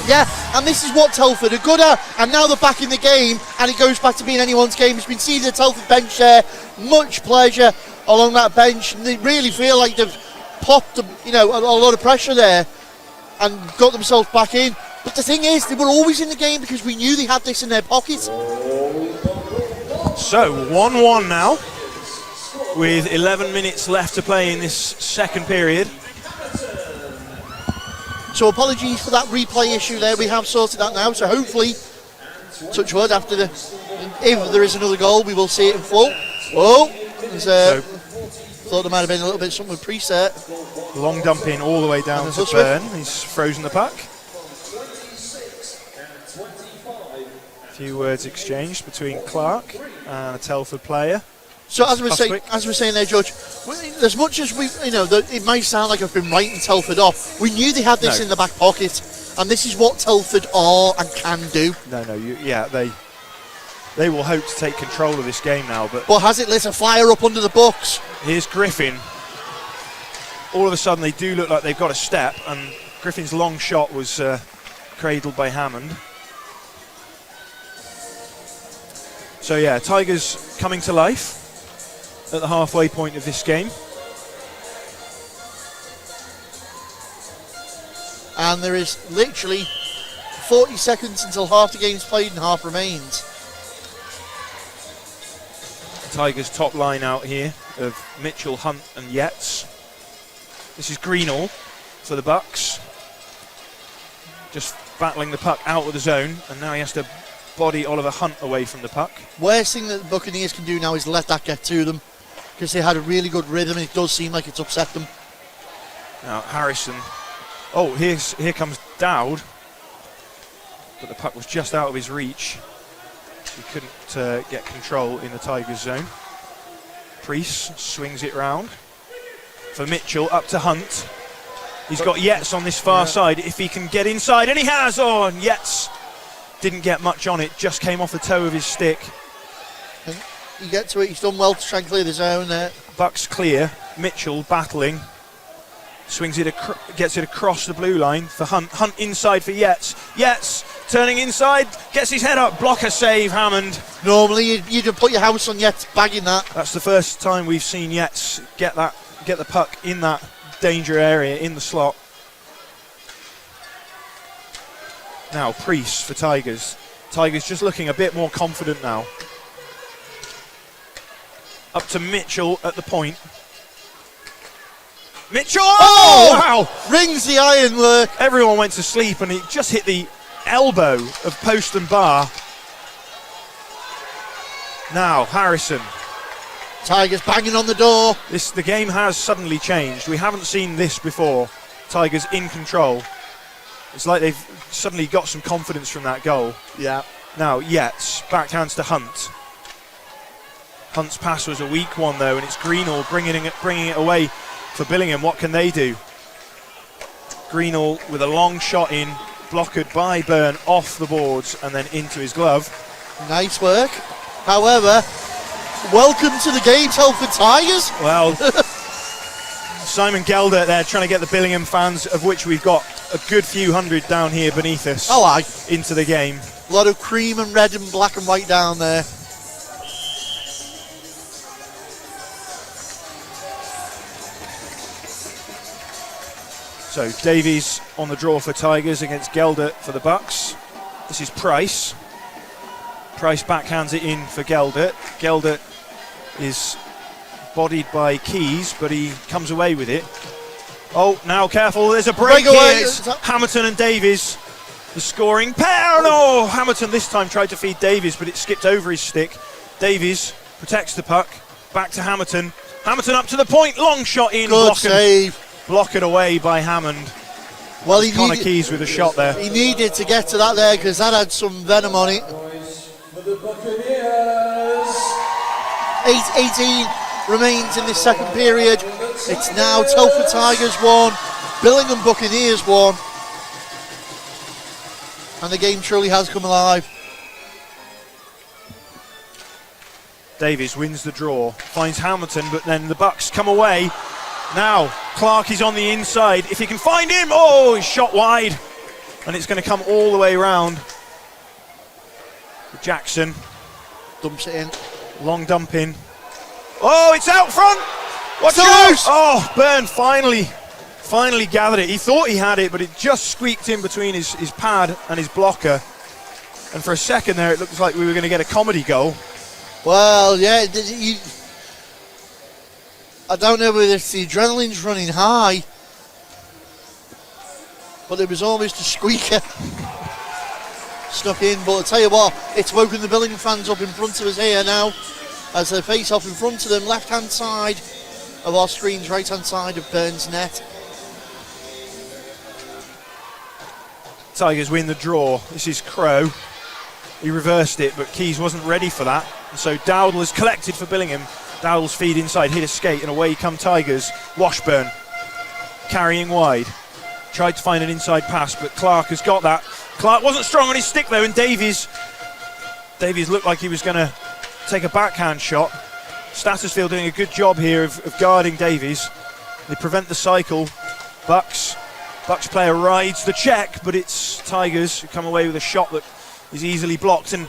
Yeah, and this is what Telford are good at, and now they're back in the game, and it goes back to being anyone's game. It's been seen the Telford bench there, much pleasure along that bench, and they really feel like they've popped, a lot of pressure there, and got themselves back in. But the thing is, they were always in the game because we knew they had this in their pocket. So 1-1 now, with 11 minutes left to play in this second period. So apologies for that replay issue there. We have sorted that now. So hopefully, touch wood, if there is another goal, we will see it in full. Oh, thought there might have been a little bit something preset. Long dump in all the way down to Byrne. He's frozen the puck. A few words exchanged between Clark and a Telford player. So as we were saying there, Judge, as much as it might sound like I've been writing Telford off, we knew they had this in the back pocket, and this is what Telford are and can do. They will hope to take control of this game now, but has it lit a fire up under the Bucks? Here's Griffin. All of a sudden, they do look like they've got a step, and Griffin's long shot was cradled by Hammond. So yeah, Tigers coming to life at the halfway point of this game. And there is literally 40 seconds until half the game's played and half remains. Tigers top line out here of Mitchell, Hunt and Yates. This is Greenall for the Bucks. Just battling the puck out of the zone, and now he has to body Oliver Hunt away from the puck. Worst thing that the Buccaneers can do now is let that get to them, because they had a really good rhythm and it does seem like it's upset them. Now Harrison. Oh, here comes Dowd, but the puck was just out of his reach. He couldn't get control in the Tigers zone. Priest swings it round for Mitchell, up to Hunt. He's got Yates on this far side if he can get inside, and he has. Oh, and Yates didn't get much on it, just came off the toe of his stick. And you get to it, he's done well to try and clear the zone there. Bucks clear, Mitchell battling, swings it, gets it across the blue line for Hunt. Hunt inside for Yates. Yates turning inside, gets his head up, blocker save, Hammond. Normally you'd have put your house on Yates bagging that. That's the first time we've seen Yates get the puck in that danger area in the slot. Now Priest for Tigers. Tigers just looking a bit more confident now. Up to Mitchell at the point. Mitchell! Oh, wow! Rings the ironwork. Everyone went to sleep and he just hit the elbow of post and bar. Now Harrison. Tigers banging on the door. The game has suddenly changed. We haven't seen this before. Tigers in control. It's like they've suddenly got some confidence from that goal. Yeah. Now Yates backhands to Hunt. Hunt's pass was a weak one though, and it's Greenall bringing it away for Billingham. What can they do? Greenall with a long shot in, blocked by Byrne off the boards and then into his glove. Nice work. However, welcome to the game, Telford Tigers. Well, Simon Gelder there trying to get the Billingham fans, of which we've got a good few hundred down here beneath us, into the game. A lot of cream and red and black and white down there. So Davies on the draw for Tigers against Geldert for the Bucks. This is Price. Price backhands it in for Geldert. Geldert is bodied by Keys, but he comes away with it. Oh, now careful, there's a break here. It's Hamilton and Davies, the scoring pair. No, Hamilton this time tried to feed Davies, but it skipped over his stick. Davies protects the puck. Back to Hamilton. Hamilton up to the point, long shot in. Good save. Blocked away by Hammond. Well, he Connor Keys with a shot there. He needed to get to that there because that had some venom on it. 8:18 remains in this second period. It's now Telford Tigers 1, Billingham Buccaneers 1. And the game truly has come alive. Davies wins the draw, finds Hamilton, but then the Bucks come away. Now, Clark is on the inside. If he can find him, oh, he's shot wide. And it's going to come all the way round. Jackson dumps it in. Long dump in. Oh, it's out front. Watch out. Oh, Byrne finally gathered it. He thought he had it, but it just squeaked in between his pad and his blocker. And for a second there, it looked like we were going to get a comedy goal. Well, yeah, I don't know whether it's the adrenaline's running high, but it was almost a squeaker. Snuck in, but I'll tell you what, it's woken the Billingham fans up in front of us here now as they face off in front of them, left hand side of our screens, right hand side of Byrne's net. Tigers win the draw. This is Crow. He reversed it, but Keys wasn't ready for that. And so Dowdle is collected for Billingham. Dowdle's feed inside, hit a skate, and away come Tigers. Washburn carrying wide. Tried to find an inside pass, but Clark has got that. Clark wasn't strong on his stick though, and Davies looked like he was going to take a backhand shot. Stattersfield doing a good job here of guarding Davies. They prevent the cycle. Bucks player rides the check, but it's Tigers who come away with a shot that is easily blocked, and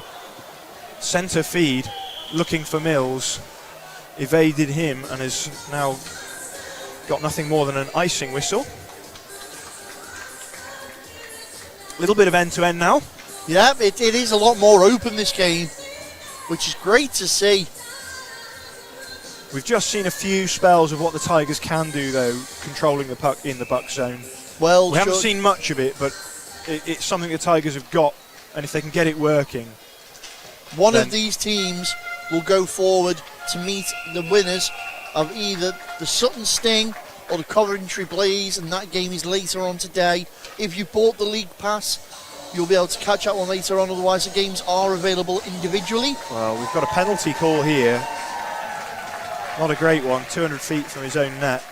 centre feed looking for Mills evaded him and has now got nothing more than an icing whistle. Little bit of end-to-end now. Yeah, it is a lot more open, this game, which is great to see. We've just seen a few spells of what the Tigers can do, though, controlling the puck in the Buck zone. Well, we haven't seen much of it, but it's something the Tigers have got, and if they can get it working, one of these teams will go forward to meet the winners of either the Sutton Sting or the Coventry Blaze, and that game is later on today. If you bought the league pass, you'll be able to catch that one later on, otherwise the games are available individually. Well, we've got a penalty call here. Not a great one, 200 feet from his own net.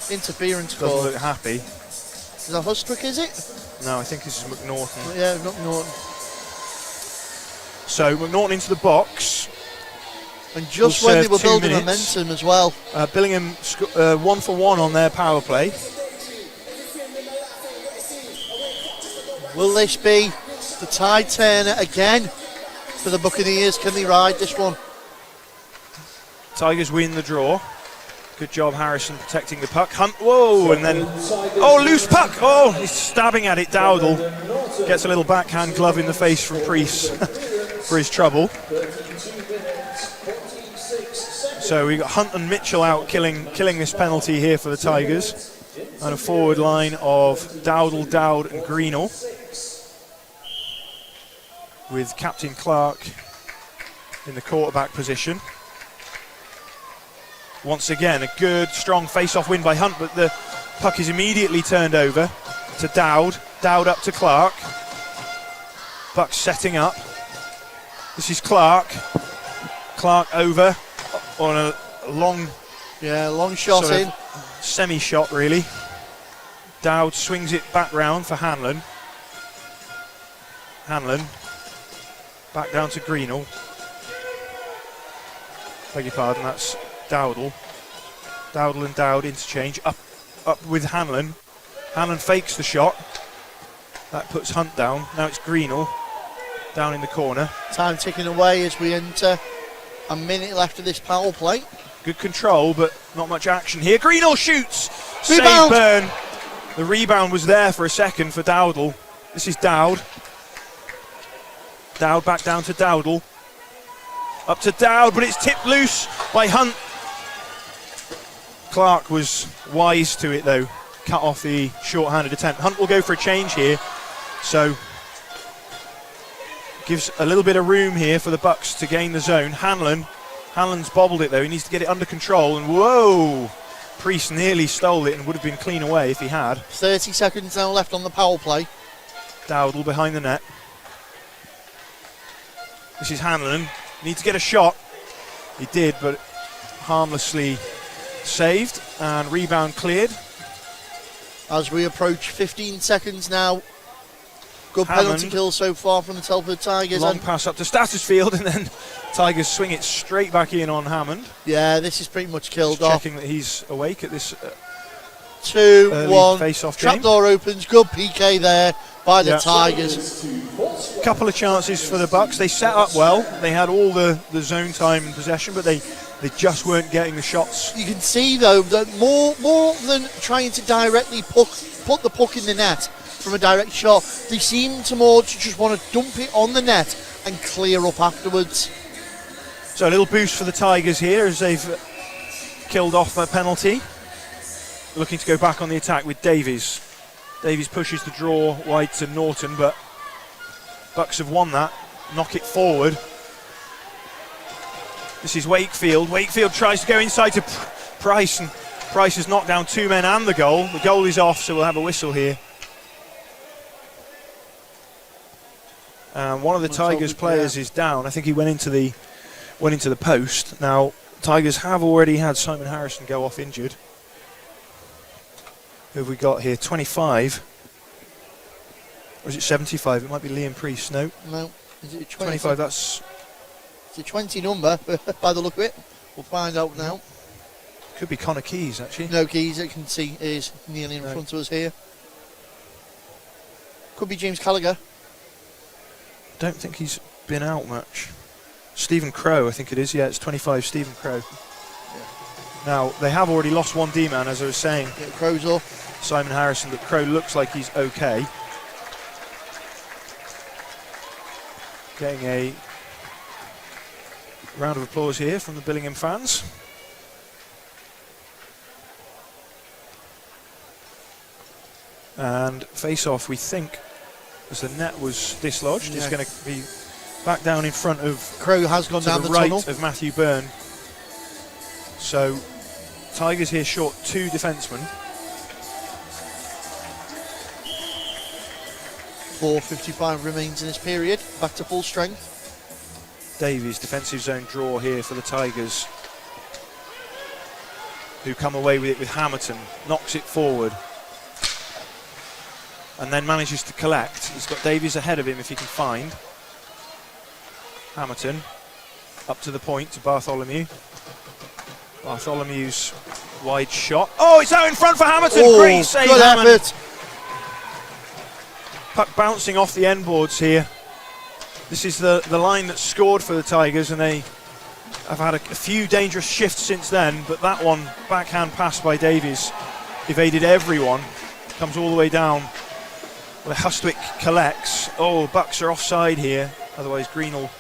Interference call. Doesn't look happy. Is that Hustwick, is it? No, I think this is McNaughton. Yeah, McNaughton. So McNaughton into the box. And just when they were building momentum as well. Billingham 1 for 1 on their power play. Will this be the tide turner again for the Buccaneers? Can they ride this one? Tigers win the draw. Good job, Harrison, protecting the puck. Hunt, whoa, and then, oh, loose puck. Oh, he's stabbing at it. Dowdle gets a little backhand glove in the face from Priest for his trouble. So we got Hunt and Mitchell out killing this penalty here for the Tigers. And a forward line of Dowdle, Dowd and Greenall, with Captain Clark in the quarterback position. Once again, a good, strong face-off win by Hunt, but the puck is immediately turned over to Dowd. Dowd up to Clark. Bucks setting up. This is Clark. Clark over on a long shot in. Semi-shot, really. Dowd swings it back round for Hanlon. Hanlon back down to Greenall. Beg your pardon, that's Dowdle. Dowdle and Dowd interchange. Up with Hanlon. Hanlon fakes the shot. That puts Hunt down. Now it's Greenall down in the corner. Time ticking away as we enter a minute left of this power play. Good control, but not much action here. Greenall shoots. Rebound. Save Byrne. The rebound was there for a second for Dowdle. This is Dowd. Dowd back down to Dowdle. Up to Dowd, but it's tipped loose by Hunt. Clark was wise to it though. Cut off the short-handed attempt. Hunt will go for a change here. So gives a little bit of room here for the Bucks to gain the zone. Hanlon's bobbled it though. He needs to get it under control. And whoa! Priest nearly stole it and would have been clean away if he had. 30 seconds now left on the power play. Dowdle behind the net. This is Hanlon. Needs to get a shot. He did, but harmlessly saved. And rebound cleared. As we approach 15 seconds now. Good Hammond. penalty kill so far from the Telford Tigers. Long pass up to Statusfield, and then Tigers swing it straight back in on Hammond. Yeah, this is pretty much killed Just off. checking that he's awake at this 2-1. face-off game. Trapdoor opens. Good PK there by the Tigers. Couple of chances for the Bucks. They set up well. They had all the zone time and possession, but they just weren't getting the shots. You can see though that more than trying to directly put the puck in the net from a direct shot, they seem to more to just want to dump it on the net and clear up afterwards. So a little boost for the Tigers here as they've killed off a penalty. Looking to go back on the attack with Davies. Davies pushes the draw wide to Norton, but Bucks have won that. Knock it forward. This is Wakefield. Wakefield tries to go inside to Price, and Price has knocked down two men and the goal. The goal is off, so we'll have a whistle here. One of the Tigers players is down. I think he went into the post. Now Tigers have already had Simon Harrison go off injured. Who have we got here? 25. Or is it 75? It might be Liam Priest. No. Is it 20? 25. That's. It's a 20 number by the look of it. We'll find out now. Could be Connor Keys actually. No, Keys, I can see, is nearly in front of us here. Could be James Gallagher. Don't think he's been out much. Stephen Crow, I think it is. Yeah, it's 25, Stephen Crow. Yeah. Now, they have already lost one D-man, as I was saying. Yeah, Crow's off. Simon Harrison, but Crow looks like he's okay. Getting a round of applause here from the Billingham fans. And face-off, we think, as the net was dislodged, is going to be back down in front of Crow has gone down the right tunnel of Matthew Byrne. So Tigers here short two defencemen. 4:55 remains in this period. Back to full strength. Davies, defensive zone draw here for the Tigers, who come away with it with Hamilton, knocks it forward, and then manages to collect. He's got Davies ahead of him if he can find. Hamilton up to the point to Bartholomew. Bartholomew's wide shot. Oh, it's out in front for Hamilton. Oh, great save, good Hammond. effort. Puck bouncing off the end boards here. This is the line that scored for the Tigers, and they have had a few dangerous shifts since then, but that one, backhand pass by Davies, evaded everyone, comes all the way down. Well, Hustwick collects. Oh, Bucks are offside here, otherwise Greenall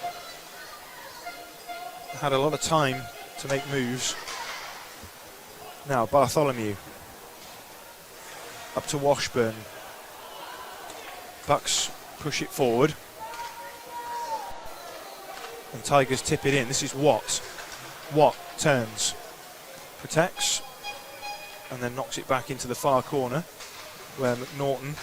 had a lot of time to make moves. Now Bartholomew up to Washburn. Bucks push it forward, and Tigers tip it in. This is Watt. Watt turns, protects, and then knocks it back into the far corner where McNaughton.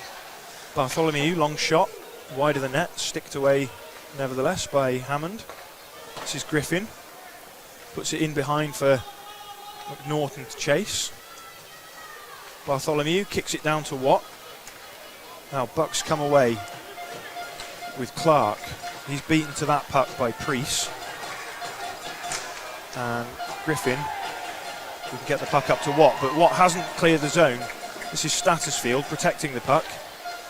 Bartholomew, long shot, wide of the net, sticked away nevertheless by Hammond. This is Griffin, puts it in behind for McNaughton to chase. Bartholomew kicks it down to Watt. Now Bucks come away with Clark. He's beaten to that puck by Priest. And Griffin can get the puck up to Watt, but Watt hasn't cleared the zone. This is Statusfield protecting the puck.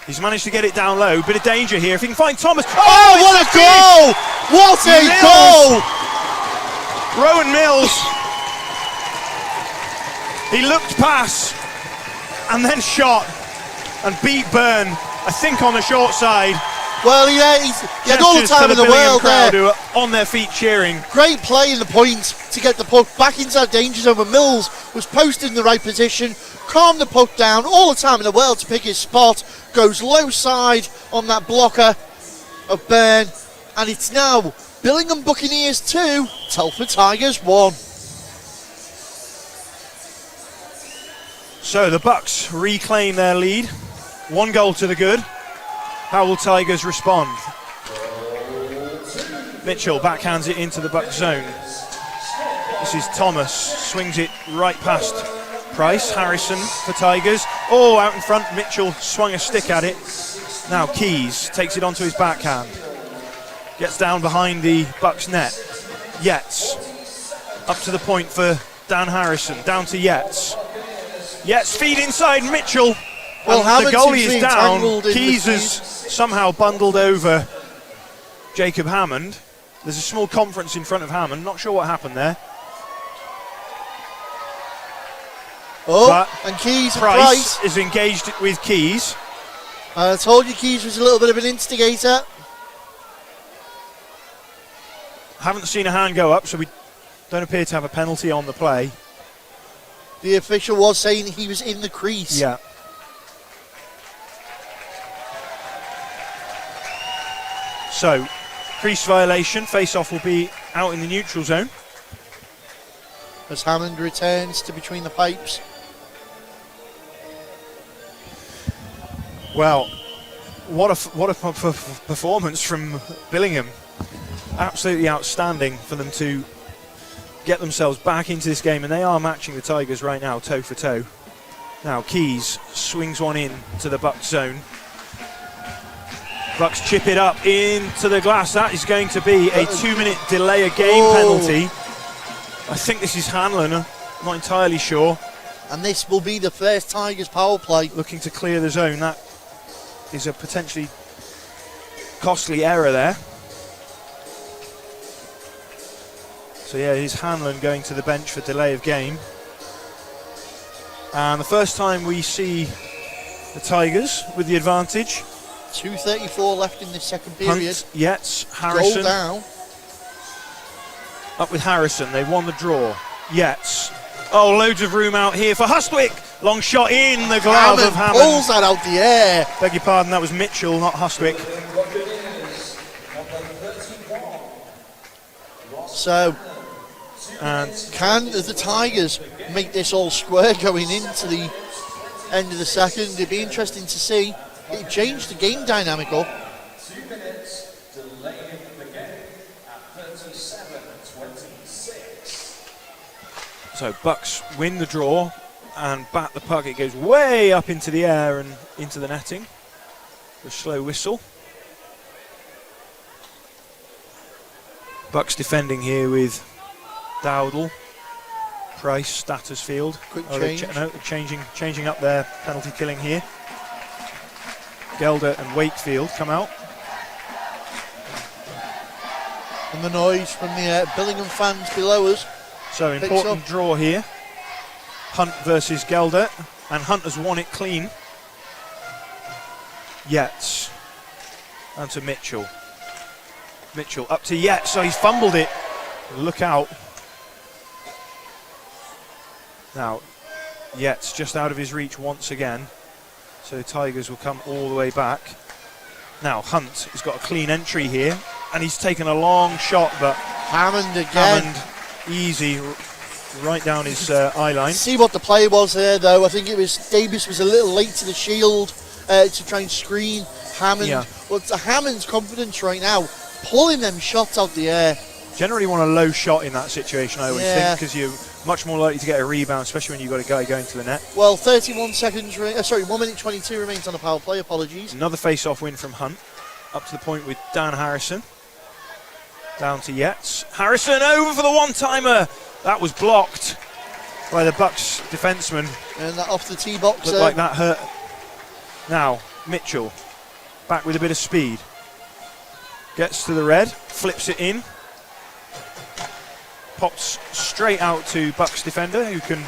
He's managed to get it down low. Bit of danger here. If he can find Thomas. Oh, what a goal! What a goal! Rowan Mills. He looked past and then shot. and beat Byrne, I think, on the short side. Well, he had all the time in the world crowd there. Who are on their feet cheering. Great play in the point to get the puck back inside danger zone. But Mills was posted in the right position, calmed the puck down, all the time in the world to pick his spot. Goes low side on that blocker of Byrne, and it's now Billingham Buccaneers 2, Telford Tigers 1. So the Bucks reclaim their lead. 1 goal to the good. How will Tigers respond? Mitchell backhands it into the Buck zone. This is Thomas, swings it right past Price. Harrison for Tigers. Oh, out in front, Mitchell swung a stick at it. Now Keys takes it onto his backhand. Gets down behind the Bucks net. Yates up to the point for Dan Harrison. Down to Yates. Yates feed inside Mitchell. Well, the goalie is down. Keys Keys has somehow bundled over Jacob Hammond. There's a small conference in front of Hammond. Not sure what happened there. Oh, but and Keys and Price is engaged with Keys. I told you Keys was a little bit of an instigator. Haven't seen a hand go up, so we don't appear to have a penalty on the play. The official was saying he was in the crease. Yeah. So, crease violation, face-off will be out in the neutral zone. As Hammond returns to between the pipes. Well, what a performance from Billingham. Absolutely outstanding for them to get themselves back into this game, and they are matching the Tigers right now, toe for toe. Now Keys swings one in to the Bucks zone. Bucks chip it up into the glass. That is going to be a 2-minute delay of game penalty. I think this is Hanlon, I'm not entirely sure. And this will be the first Tigers power play. Looking to clear the zone. That is a potentially costly error there. So yeah, it is Hanlon going to the bench for delay of game. And the first time we see the Tigers with the advantage. 2:34 left in the second period. Hunt, Yates, Harrison. Goal down. Up with Harrison, they won the draw. Yates. Oh, loads of room out here for Hustwick. Long shot in the glove of Hammond. Pulls that out the air. Beg your pardon, that was Mitchell, not Hustwick. So, And can the Tigers make this all square going into the end of the second? It'd be interesting to see. It changed the game dynamic up. 2 minutes delay of the game at 37-26. so Bucks win the draw and bat the puck. It goes way up into the air and into the netting. A slow whistle. Bucks defending here with Dowdle, Price, Stattersfield. Quick change. Changing up their penalty killing here. Gelder and Wakefield come out. And the noise from the Billingham fans below us. So important draw here. Hunt versus Gelder, and Hunt has won it clean. Yates. And to Mitchell. Mitchell up to Yates, so he's fumbled it. Look out. Now, Yates just out of his reach once again. So the Tigers will come all the way back. Now Hunt has got a clean entry here, and he's taken a long shot, but Hammond again. Hammond easy, right down his eye line. See what the play was there, though. I think it was Davis was a little late to the shield to try and screen Hammond. Yeah. Well, it's Hammond's confidence right now, pulling them shots out the air. Generally want a low shot in that situation, I always Yeah. think, because you're much more likely to get a rebound, especially when you've got a guy going to the net. Well, 31 seconds, 1 minute 22 remains on the power play, apologies. Another face-off win from Hunt, up to the point with Dan Harrison. Down to Yates. Harrison over for the one-timer. That was blocked by the Bucks defenseman. And that off the tee box. Looked like that hurt. Now, Mitchell, back with a bit of speed. Gets to the red, flips it in. Pops straight out to Bucks defender, who can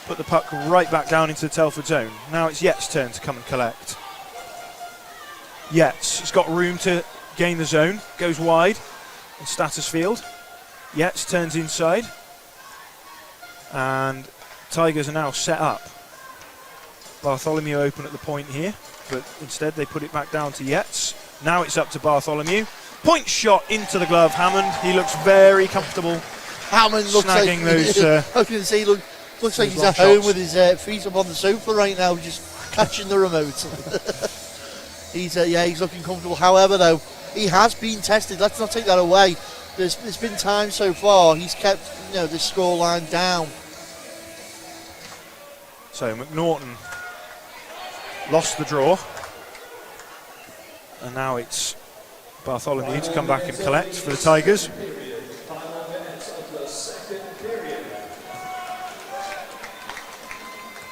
put the puck right back down into the Telford zone. Now it's Yet's turn to come and collect. Yet's has got room to gain the zone, goes wide in Statusfield. Yet's turns inside, and Tigers are now set up. Bartholomew open at the point here, but instead they put it back down to Yet's. Now it's up to Bartholomew. Point shot into the glove, Hammond. He looks very comfortable. Hammond looks snagging like those. I was going to say, looks like he's at long home shots. with his feet up on the sofa right now, just catching the remote. He's looking comfortable. However, though, he has been tested. Let's not take that away. There's been times so far he's kept the scoreline down. So McNaughton lost the draw, and now it's Bartholomew to come back and collect for the Tigers.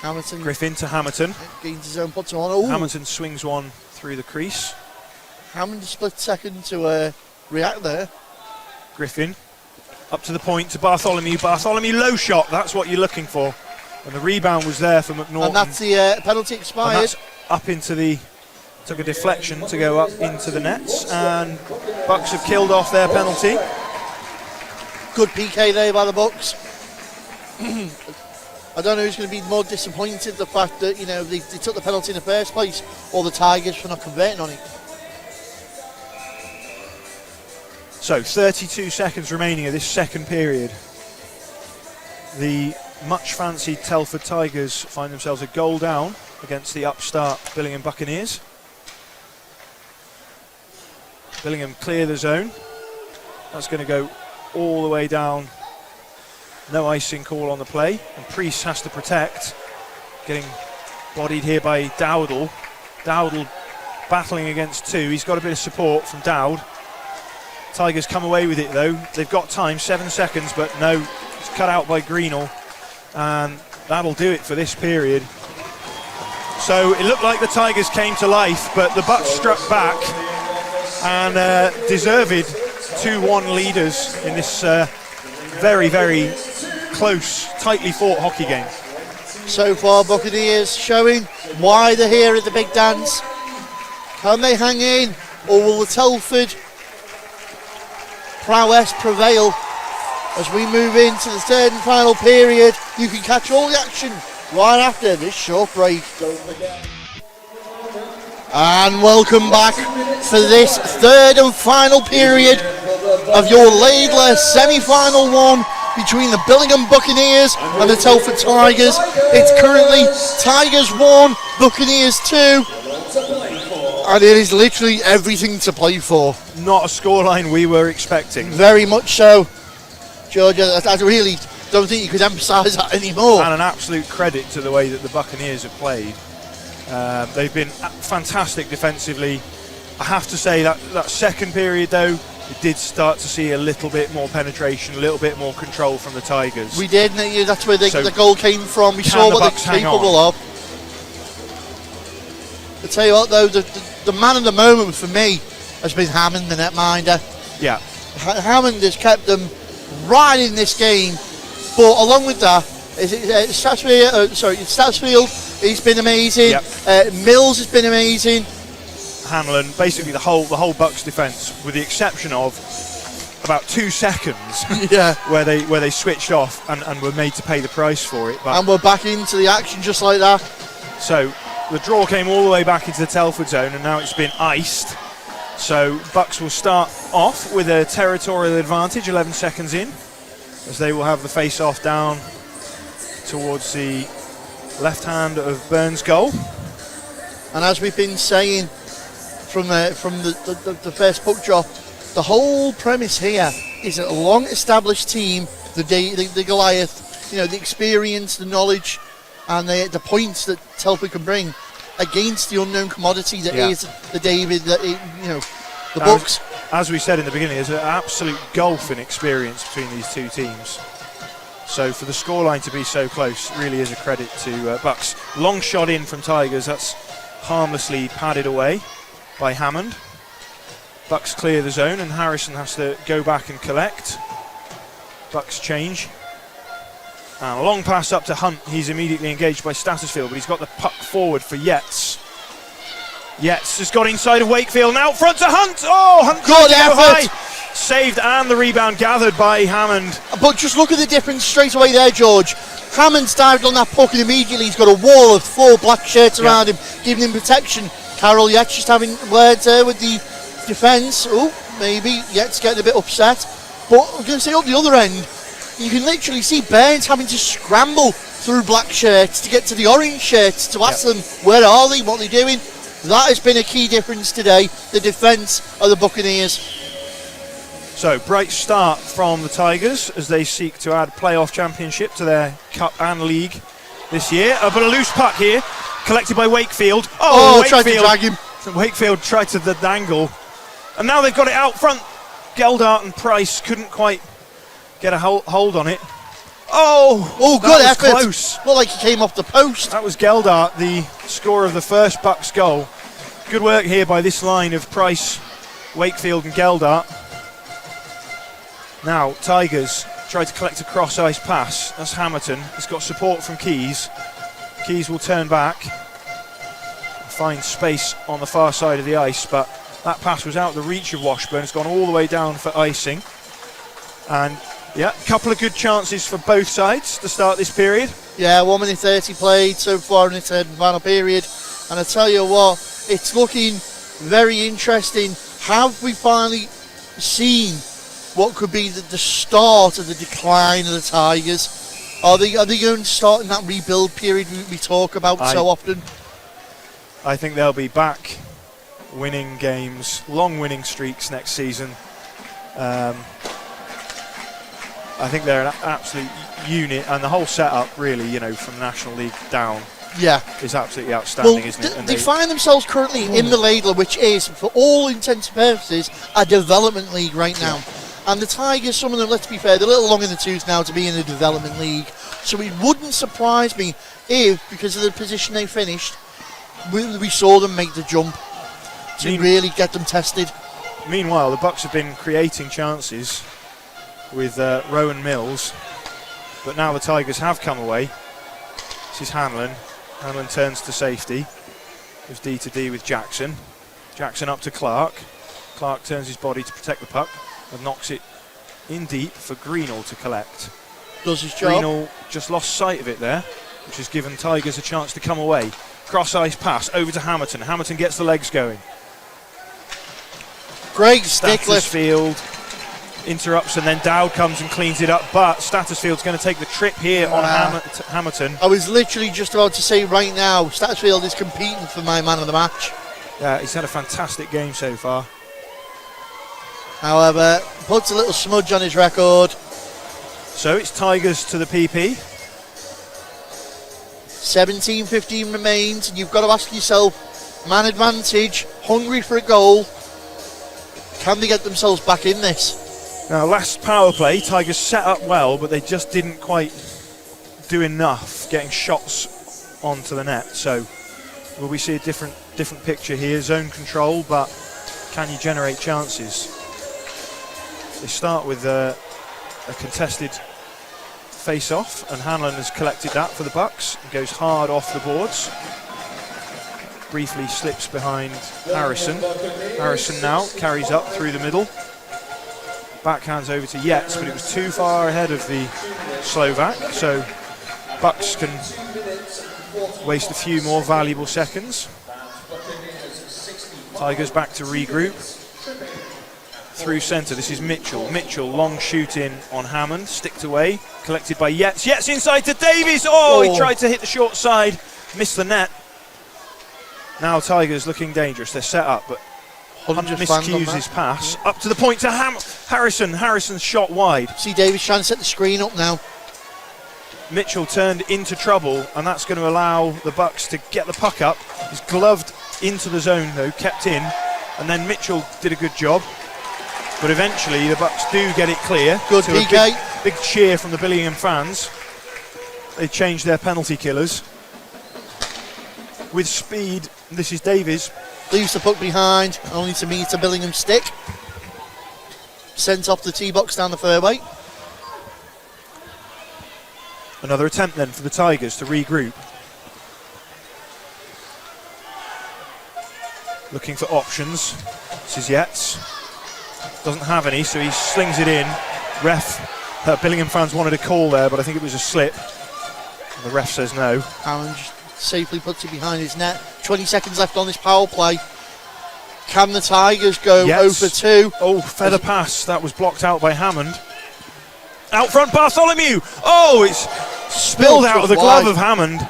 Hamilton Griffin to Hamilton. gains his own, puts him on. Ooh. Hamilton swings one through the crease. Hammond split second to react there. Griffin up to the point to Bartholomew. Bartholomew low shot, that's what you're looking for. And the rebound was there for McNaughton. And that's the penalty And expired. that's up into the, took a deflection to go up into the nets, and Bucks have killed off their penalty. Good PK there by the Bucks. I don't know who's going to be more disappointed, the fact that they took the penalty in the first place, or the Tigers for not converting on it. So 32 seconds remaining of this second period. The much fancied Telford Tigers find themselves a goal down against the upstart Billingham Buccaneers. Billingham clear the zone. That's going to go all the way down. No icing call on the play, and Priest has to protect. Getting bodied here by Dowdle. Dowdle battling against two. He's got a bit of support from Dowd. Tigers come away with it though. They've got time, 7 seconds, but no, it's cut out by Greenall, and that'll do it for this period. So it looked like the Tigers came to life, but the Bucks struck back, and deserved 2-1 leaders in this very, very close, tightly fought hockey game. So far, Buccaneers showing why they're here at the big dance. Can they hang in, or will the Telford prowess prevail as we move into the third and final period? You can catch all the action right after this short break. And welcome back for this third and final period of your Laidler semi-final one between the Billingham Buccaneers and the Telford Tigers. It's currently Tigers 1, Buccaneers 2. And it is literally everything to play for. Not a scoreline we were expecting. Very much so, George. I really don't think you could emphasise that anymore. And an absolute credit to the way that the Buccaneers have played. They've been fantastic defensively. I have to say that second period though, we did start to see a little bit more penetration, a little bit more control from the Tigers. We did, and that's where the goal came from. We saw what they're capable of. I tell you what though, the man of the moment for me has been Hammond, the netminder. Yeah. Hammond has kept them right in this game, but along with that, Statsfield, he's been amazing. Yep. Mills has been amazing. Hanlon, basically the whole Bucks defence, with the exception of about 2 seconds Yeah. where they switched off and were made to pay the price for it. But And we're back into the action just like that. so the draw came all the way back into the Telford zone, and now it's been iced. So Bucks will start off with a territorial advantage 11 seconds in, as they will have the face-off down towards the left hand of Burns' goal. And as we've been saying from the first puck drop, the whole premise here is that a long-established team, the Goliath, the experience, the knowledge, and the points that Telford can bring against the unknown commodity that is the David, the Bucks. As we said in the beginning, there's an absolute gulf in experience between these two teams. So for the scoreline to be so close really is a credit to Bucks. Long shot in from Tigers, that's harmlessly padded away by Hammond. Bucks clear the zone, and Harrison has to go back and collect. Bucks change. And a long pass up to Hunt. He's immediately engaged by Stattersfield, but he's got the puck forward for Yates. Yates has got inside of Wakefield, now front to Hunt. Oh, Hunt Good effort. effort. Saved, and the rebound gathered by Hammond. But just look at the difference straight away there, George. Hammond's dived on that puck and immediately he's got a wall of 4 black shirts around him, giving him protection. Carroll Yates just having words there with the defence. Oh, maybe Yates getting a bit upset. But I'm going to say up the other end, you can literally see Burns having to scramble through black shirts to get to the orange shirts to ask them where are they, what are they doing. That has been a key difference today, the defence of the Buccaneers. So, bright start from the Tigers as they seek to add playoff championship to their cup and league this year. But a loose puck here, collected by Wakefield. Wakefield tried to drag him. Wakefield tried to dangle. And now they've got it out front. Geldart and Price couldn't quite get a hold on it. Oh, good effort. Close. Looked like he came off the post. That was Geldart, the scorer of the first Bucks goal. Good work here by this line of Price, Wakefield and Geldart. Now, Tigers try to collect a cross-ice pass. That's Hamilton. He's got support from Keys. Keys will turn back, find space on the far side of the ice, but that pass was out of the reach of Washburn. It's gone all the way down for icing. And yeah, a couple of good chances for both sides to start this period. Yeah, 1 minute 30 played so far in the final period. And I tell you what, it's looking very interesting. Have we finally seen what could be the start of the decline of the Tigers? Are they going to start in that rebuild period we talk about so often? I think they'll be back winning games, long winning streaks next season. I think they're an absolute unit, and the whole setup really, from National League down, is absolutely outstanding, isn't it? And they find themselves currently in the Ladler, which is, for all intents and purposes, a development league right now. And the Tigers, some of them, let's be fair, they're a little long in the tooth now to be in the development league. So it wouldn't surprise me if, because of the position they finished, we saw them make the jump to really get them tested. Meanwhile, the Bucks have been creating chances with Rowan Mills, but now the Tigers have come away. This is Hanlon. Hanlon turns to safety. Goes D to D with Jackson. Jackson up to Clark. Clark turns his body to protect the puck and knocks it in deep for Greenall to collect. Does his job. Greenall just lost sight of it there, which has given Tigers a chance to come away. Cross-ice pass over to Hamilton. Hamilton gets the legs going. Great stick lift. Stattersfield interrupts, and then Dowd comes and cleans it up, but Stattersfield's going to take the trip here on Hamilton. I was literally just about to say right now, Stattersfield is competing for my man of the match. Yeah, he's had a fantastic game so far. However, puts a little smudge on his record. So it's Tigers to the PP. 17-15 remains, and you've got to ask yourself, man advantage, hungry for a goal. Can they get themselves back in this? Now, last power play, Tigers set up well, but they just didn't quite do enough getting shots onto the net. So will we see a different picture here? Zone control, but can you generate chances? They start with a contested face-off, and Hanlon has collected that for the Bucks and goes hard off the boards. Briefly slips behind Harrison. Harrison now carries up through the middle. Backhands over to Yates, but it was too far ahead of the Slovak, so Bucks can waste a few more valuable seconds. Tigers back to regroup. Through centre, this is Mitchell. Mitchell, long shoot in on Hammond, sticked away, collected by Yates. Yates inside to Davies. He tried to hit the short side, missed the net. Now Tigers looking dangerous. They're set up, but Hunt miscues his pass. Up to the point to Harrison. Harrison's shot wide. See Davies trying to set the screen up now. Mitchell turned into trouble, and that's going to allow the Bucks to get the puck up. He's gloved into the zone though, kept in, and then Mitchell did a good job. But eventually the Bucks do get it clear. Good PK. Big cheer from the Billingham fans. They changed their penalty killers. With speed, this is Davies. Leaves the puck behind, only to meet a Billingham stick. Sent off the tee box down the fairway. Another attempt then for the Tigers to regroup. Looking for options. This is Yates. Doesn't have any, so he slings it in. Billingham fans wanted a call there, but I think it was a slip. And the ref says no. Hammond just safely puts it behind his net. 20 seconds left on this power play. Can the Tigers go 0 for 2? Oh, feather pass. That was blocked out by Hammond. Out front, Bartholomew. Oh, it's spilled out of the glove of Hammond.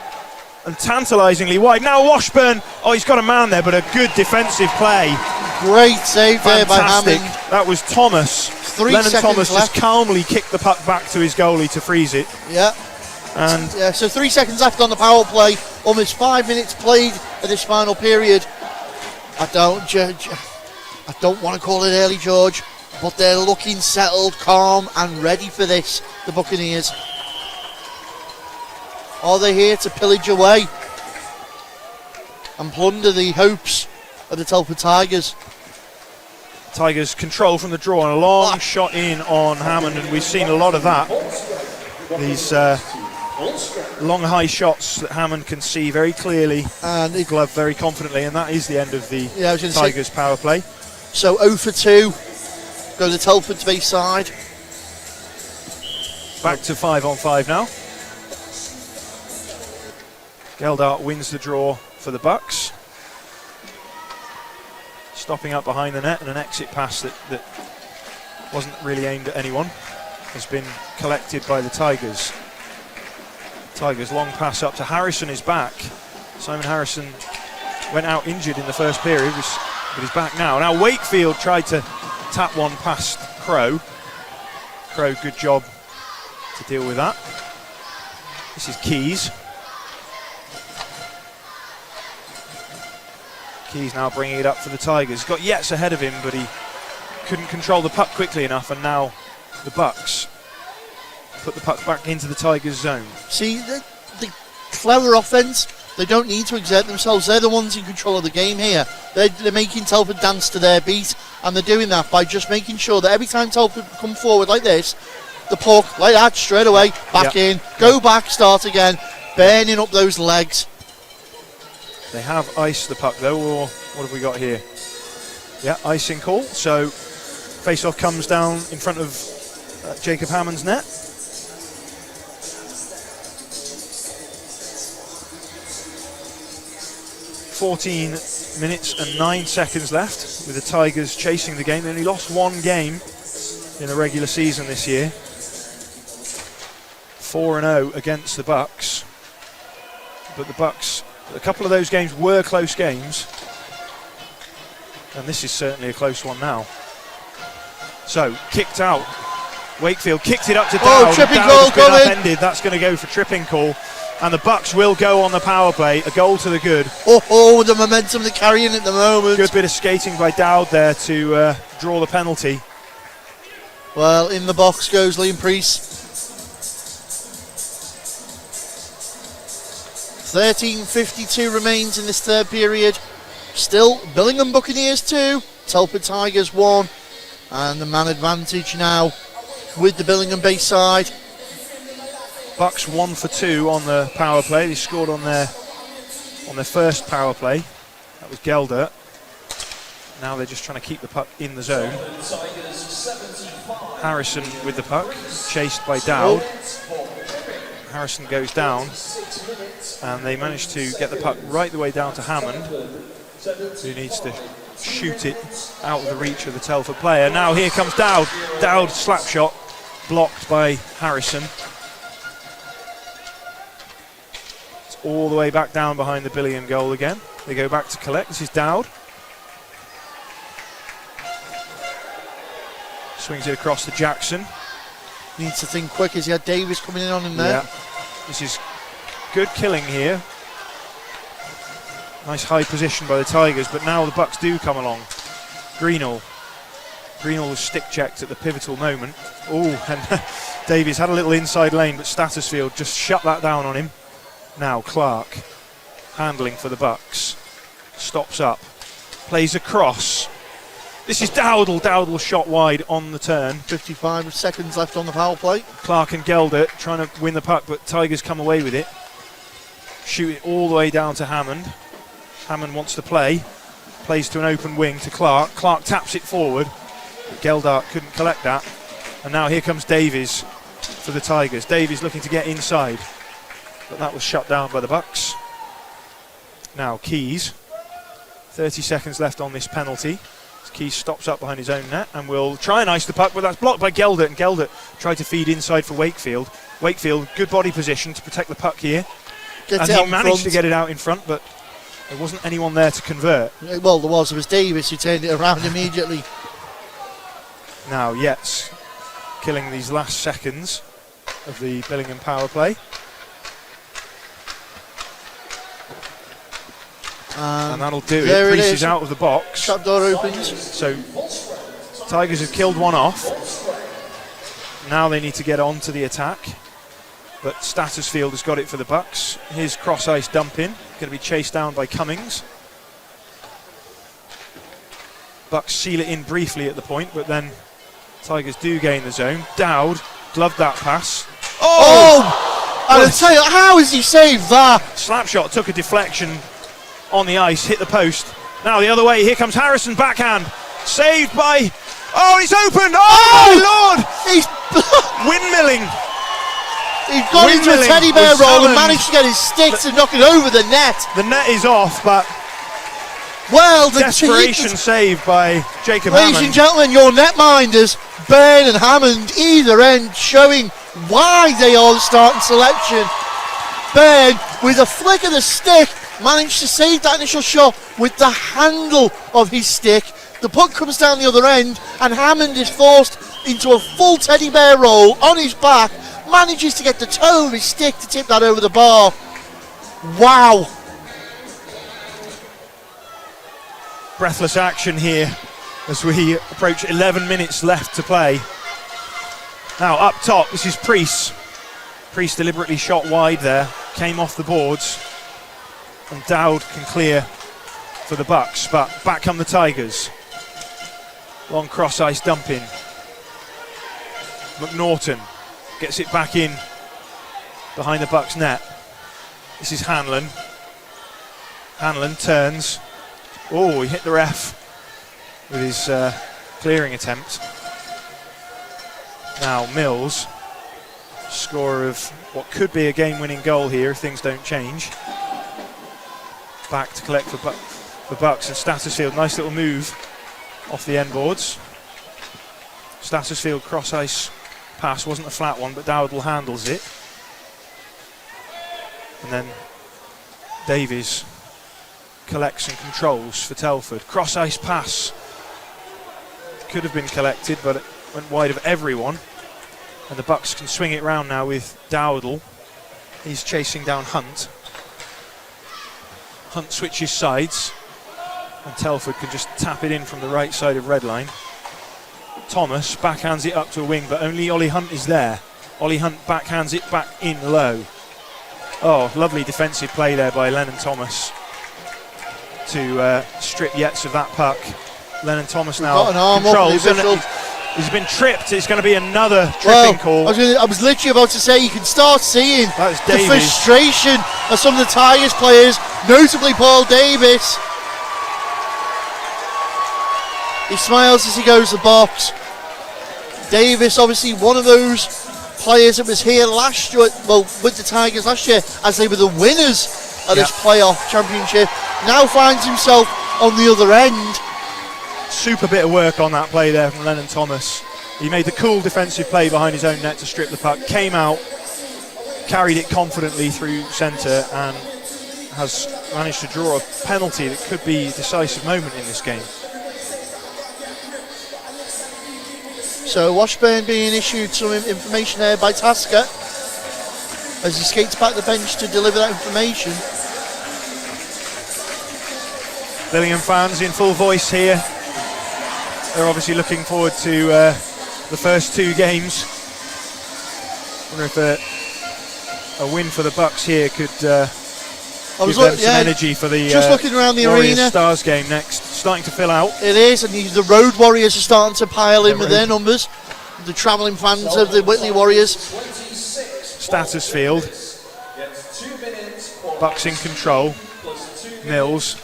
And tantalisingly wide. Now Washburn. Oh, he's got a man there, but a good defensive play. Great save there by Hammond. That was Thomas. 3 Lennon seconds Thomas left. just calmly kicked the puck back to his goalie to freeze it. Yeah. And so 3 seconds left on the power play. Almost 5 minutes played at this final period. I don't want to call it early, George, but they're looking settled, calm, and ready for this. The Buccaneers. Are they here to pillage away and plunder the hopes of the Telford Tigers? Tigers control from the draw and a long shot in on Hammond, and we've seen a lot of that. These long high shots that Hammond can see very clearly and glove very confidently, and that is the end of the Tigers power play. So 0 for 2 go to Telford's base side. Back to 5-on-5 now. Geldart wins the draw for the Bucks. Stopping up behind the net, and an exit pass that wasn't really aimed at anyone has been collected by the Tigers. Tigers long pass up to Harrison is back. Simon Harrison went out injured in the first period, but he's back now. Now Wakefield tried to tap one past Crow. Crow, good job to deal with that. This is Keys. Keys now bringing it up for the Tigers. He's got Yates ahead of him, but he couldn't control the puck quickly enough, and now the Bucks put the puck back into the Tigers' zone. See, the clever offence, they don't need to exert themselves. They're the ones in control of the game here. They're making Telford dance to their beat, and they're doing that by just making sure that every time Telford come forward like this, the puck, like that, straight away, back in, go back, start again, burning up those legs. They have iced the puck though, or what have we got here? Yeah, icing call. So face-off comes down in front of Jacob Hammond's net. .14 minutes and 9 seconds left with the Tigers chasing the game. They only lost one game in the regular season this year. 4-0 against the Bucks. But the Bucks, a couple of those games were close games, and this is certainly a close one now. So, kicked out. Wakefield kicked it up to Dowd. Oh, tripping Dowd goal has been coming. upended. That's going to go for tripping call. And the Bucks will go on the power play. A goal to the good. Oh, the momentum they're carrying at the moment. Good bit of skating by Dowd there to draw the penalty. Well, in the box goes Liam Priest. 13:52 remains in this third period. Still Billingham Buccaneers 2, Telford Tigers 1, and the man advantage now with the Billingham base side. Bucks 1 for 2 on the power play. They scored on their first power play. That was Geldart. Now they're just trying to keep the puck in the zone. Harrison with the puck, chased by Dowd. Harrison goes down, and they manage to get the puck right the way down to Hammond, who needs to shoot it out of the reach of the Telford player. Now here comes Dowd. Dowd slap shot, blocked by Harrison. It's all the way back down behind the Billingham goal again. They go back to collect. This is Dowd. Swings it across to Jackson. Needs to think quick as he had Davis coming in on him there. Yeah. This is good killing here. Nice high position by the Tigers, but now the Bucks do come along. Greenall was stick checked at the pivotal moment. Oh, and Davies had a little inside lane, but Stattersfield just shut that down on him. Now Clark handling for the Bucks. Stops up, plays across. This is Dowdle. Dowdle shot wide on the turn. 55 seconds left on the power play. Clark and Geldert trying to win the puck, but Tigers come away with it. Shoot it all the way down to Hammond. Hammond wants to play. Plays to an open wing to Clark. Clark taps it forward. Geldert couldn't collect that. And now here comes Davies for the Tigers. Davies looking to get inside, but that was shut down by the Bucks. Now Keys. 30 seconds left on this penalty. Keys stops up behind his own net and will try and ice the puck, but that's blocked by Geldert, and Geldert tried to feed inside for Wakefield. Wakefield, good body position to protect the puck here. And he managed to get it out in front, but there wasn't anyone there to convert. Well, there was. It was Davis who turned it around immediately. Now Yates killing these last seconds of the Billingham power play. And that'll do it. Priest is out of the box. Trapdoor opens. So Tigers have killed one off. Now they need to get on to the attack. But Stattersfield has got it for the Bucks. Here's cross ice dump in. Going to be chased down by Cummings. Bucks seal it in briefly at the point, but then Tigers do gain the zone. Dowd gloved that pass. Oh! And I tell you, how has he saved that? Slapshot took a deflection on the ice, hit the post. Now the other way, here comes Harrison, backhand. Saved by... Oh, he's opened! Oh, my Lord! He's... Windmilling. He got into a teddy bear roll and managed to get his stick to knock it over the net. The net is off, but... Well, the desperation save by Jacob Ladies Hammond. and gentlemen, your netminders, Byrne and Hammond, either end, showing why they are the starting selection. Byrne, with a flick of the stick, managed to save that initial shot with the handle of his stick. The puck comes down the other end, and Hammond is forced into a full teddy bear roll on his back, manages to get the toe of his stick to tip that over the bar. Wow. Breathless action here as we approach 11 minutes left to play. Now up top, this is Priest. Priest deliberately shot wide there, came off the boards, and Dowd can clear for the Bucks, but back come the Tigers. Long cross ice dump in. McNaughton gets it back in behind the Bucks net. This is Hanlon. Hanlon turns. Oh, he hit the ref with his clearing attempt. Now Mills, scorer of what could be a game-winning goal here if things don't change. Back to collect for Bucks, and Stattersfield, nice little move off the end boards. Stattersfield cross-ice pass, wasn't a flat one, but Dowdle handles it. And then Davies collects and controls for Telford. Cross-ice pass could have been collected, but it went wide of everyone. And the Bucks can swing it round now with Dowdle. He's chasing down Hunt. Hunt switches sides, and Telford can just tap it in from the right side of red line. Thomas backhands it up to a wing, but only Ollie Hunt is there. Ollie Hunt backhands it back in low. Oh, lovely defensive play there by Lennon Thomas to strip Yates of that puck. Lennon Thomas now controls, and he's been tripped. It's going to be another tripping call. I was literally about to say, you can start seeing the frustration of some of the Tigers players, notably Paul Davis. He smiles as he goes to the box. Davis, obviously one of those players that was here last year, well, with the Tigers last year, as they were the winners of this playoff championship, now finds himself on the other end. Super bit of work on that play there from Lennon Thomas. He made the cool defensive play behind his own net to strip the puck, came out, carried it confidently through centre, and has managed to draw a penalty that could be a decisive moment in this game. So Washburn being issued some information there by Tasker as he skates back the bench to deliver that information. Billingham fans in full voice here. They're obviously looking forward to the first two games. Wonder if a win for the Bucks here could give them some energy for the just looking around the Warriors arena. Stars game next starting to fill out. It is, and the Road Warriors are starting to pile in with their numbers. The travelling fans of the Whitley Warriors. Statusfield. Bucks in control. Mills.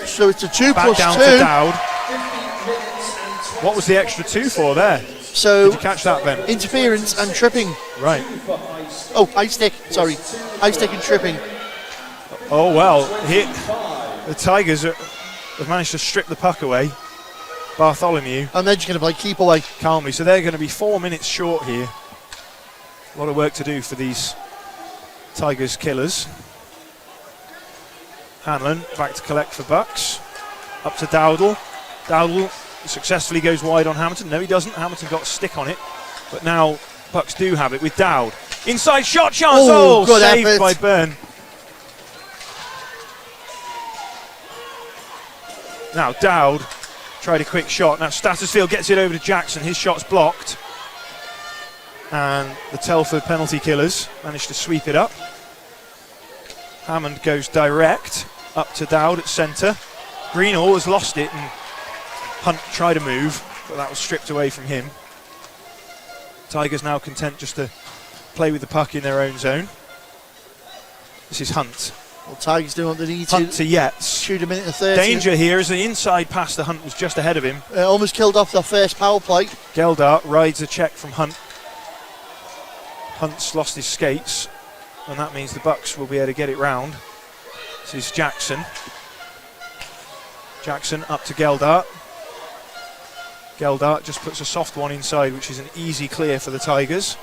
So it's a 2 Back plus down 2. to Dowd. What was the extra 2 for there? So did you catch that, Ben? Interference and tripping. Right. Oh, high stick. Sorry, high stick and tripping. Oh well, here the Tigers have managed to strip the puck away. Bartholomew. And they're just going to play keep away calmly. So they're going to be 4 minutes short here. A lot of work to do for these Tigers killers. Hanlon back to collect for Bucks. Up to Dowdle. Dowdle successfully goes wide on Hamilton. No, he doesn't. Hamilton got a stick on it. But now Bucks do have it with Dowd. Inside shot chance. Oh, good saved effort by Byrne. Now Dowd tried a quick shot. Now Statusfield gets it over to Jackson. His shot's blocked. And the Telford penalty killers managed to sweep it up. Hammond goes direct up to Dowd at centre. Greenall has lost it and Hunt tried to move, but that was stripped away from him. Tigers now content just to play with the puck in their own zone. This is Hunt. Well, Tigers do what they need Hunt to Yates. Shoot a minute and 30. Danger here as the inside pass to Hunt was just ahead of him. Almost killed off their first power play. Geldart rides a check from Hunt. Hunt's lost his skates, and that means the Bucks will be able to get it round. This is Jackson. Jackson up to Geldart. Geldart just puts a soft one inside, which is an easy clear for the Tigers.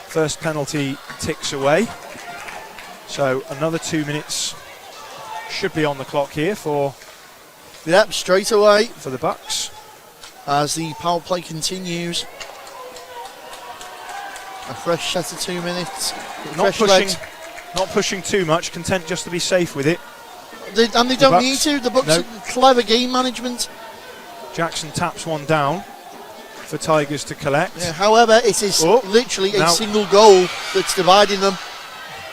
First penalty ticks away. So another 2 minutes should be on the clock here for straight away for the Bucks. As the power play continues. A fresh set of 2 minutes. Not pushing too much, content just to be safe with it. They don't need to. The Bucks are clever game management. Jackson taps one down for Tigers to collect. Yeah, however, it is literally a single goal that's dividing them.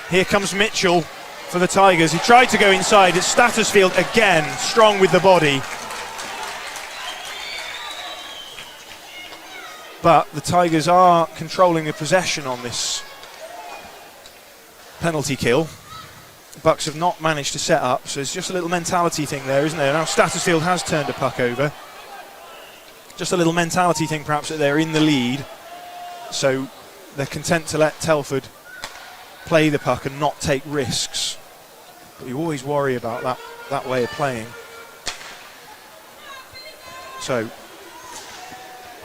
Here comes Mitchell for the Tigers. He tried to go inside. It's Statusfield again, strong with the body. But the Tigers are controlling the possession on this penalty kill. The Bucks have not managed to set up, so it's just a little mentality thing there, isn't there? Now Statusfield has turned a puck over. Just a little mentality thing perhaps that they're in the lead, so they're content to let Telford play the puck and not take risks. But you always worry about that way of playing. So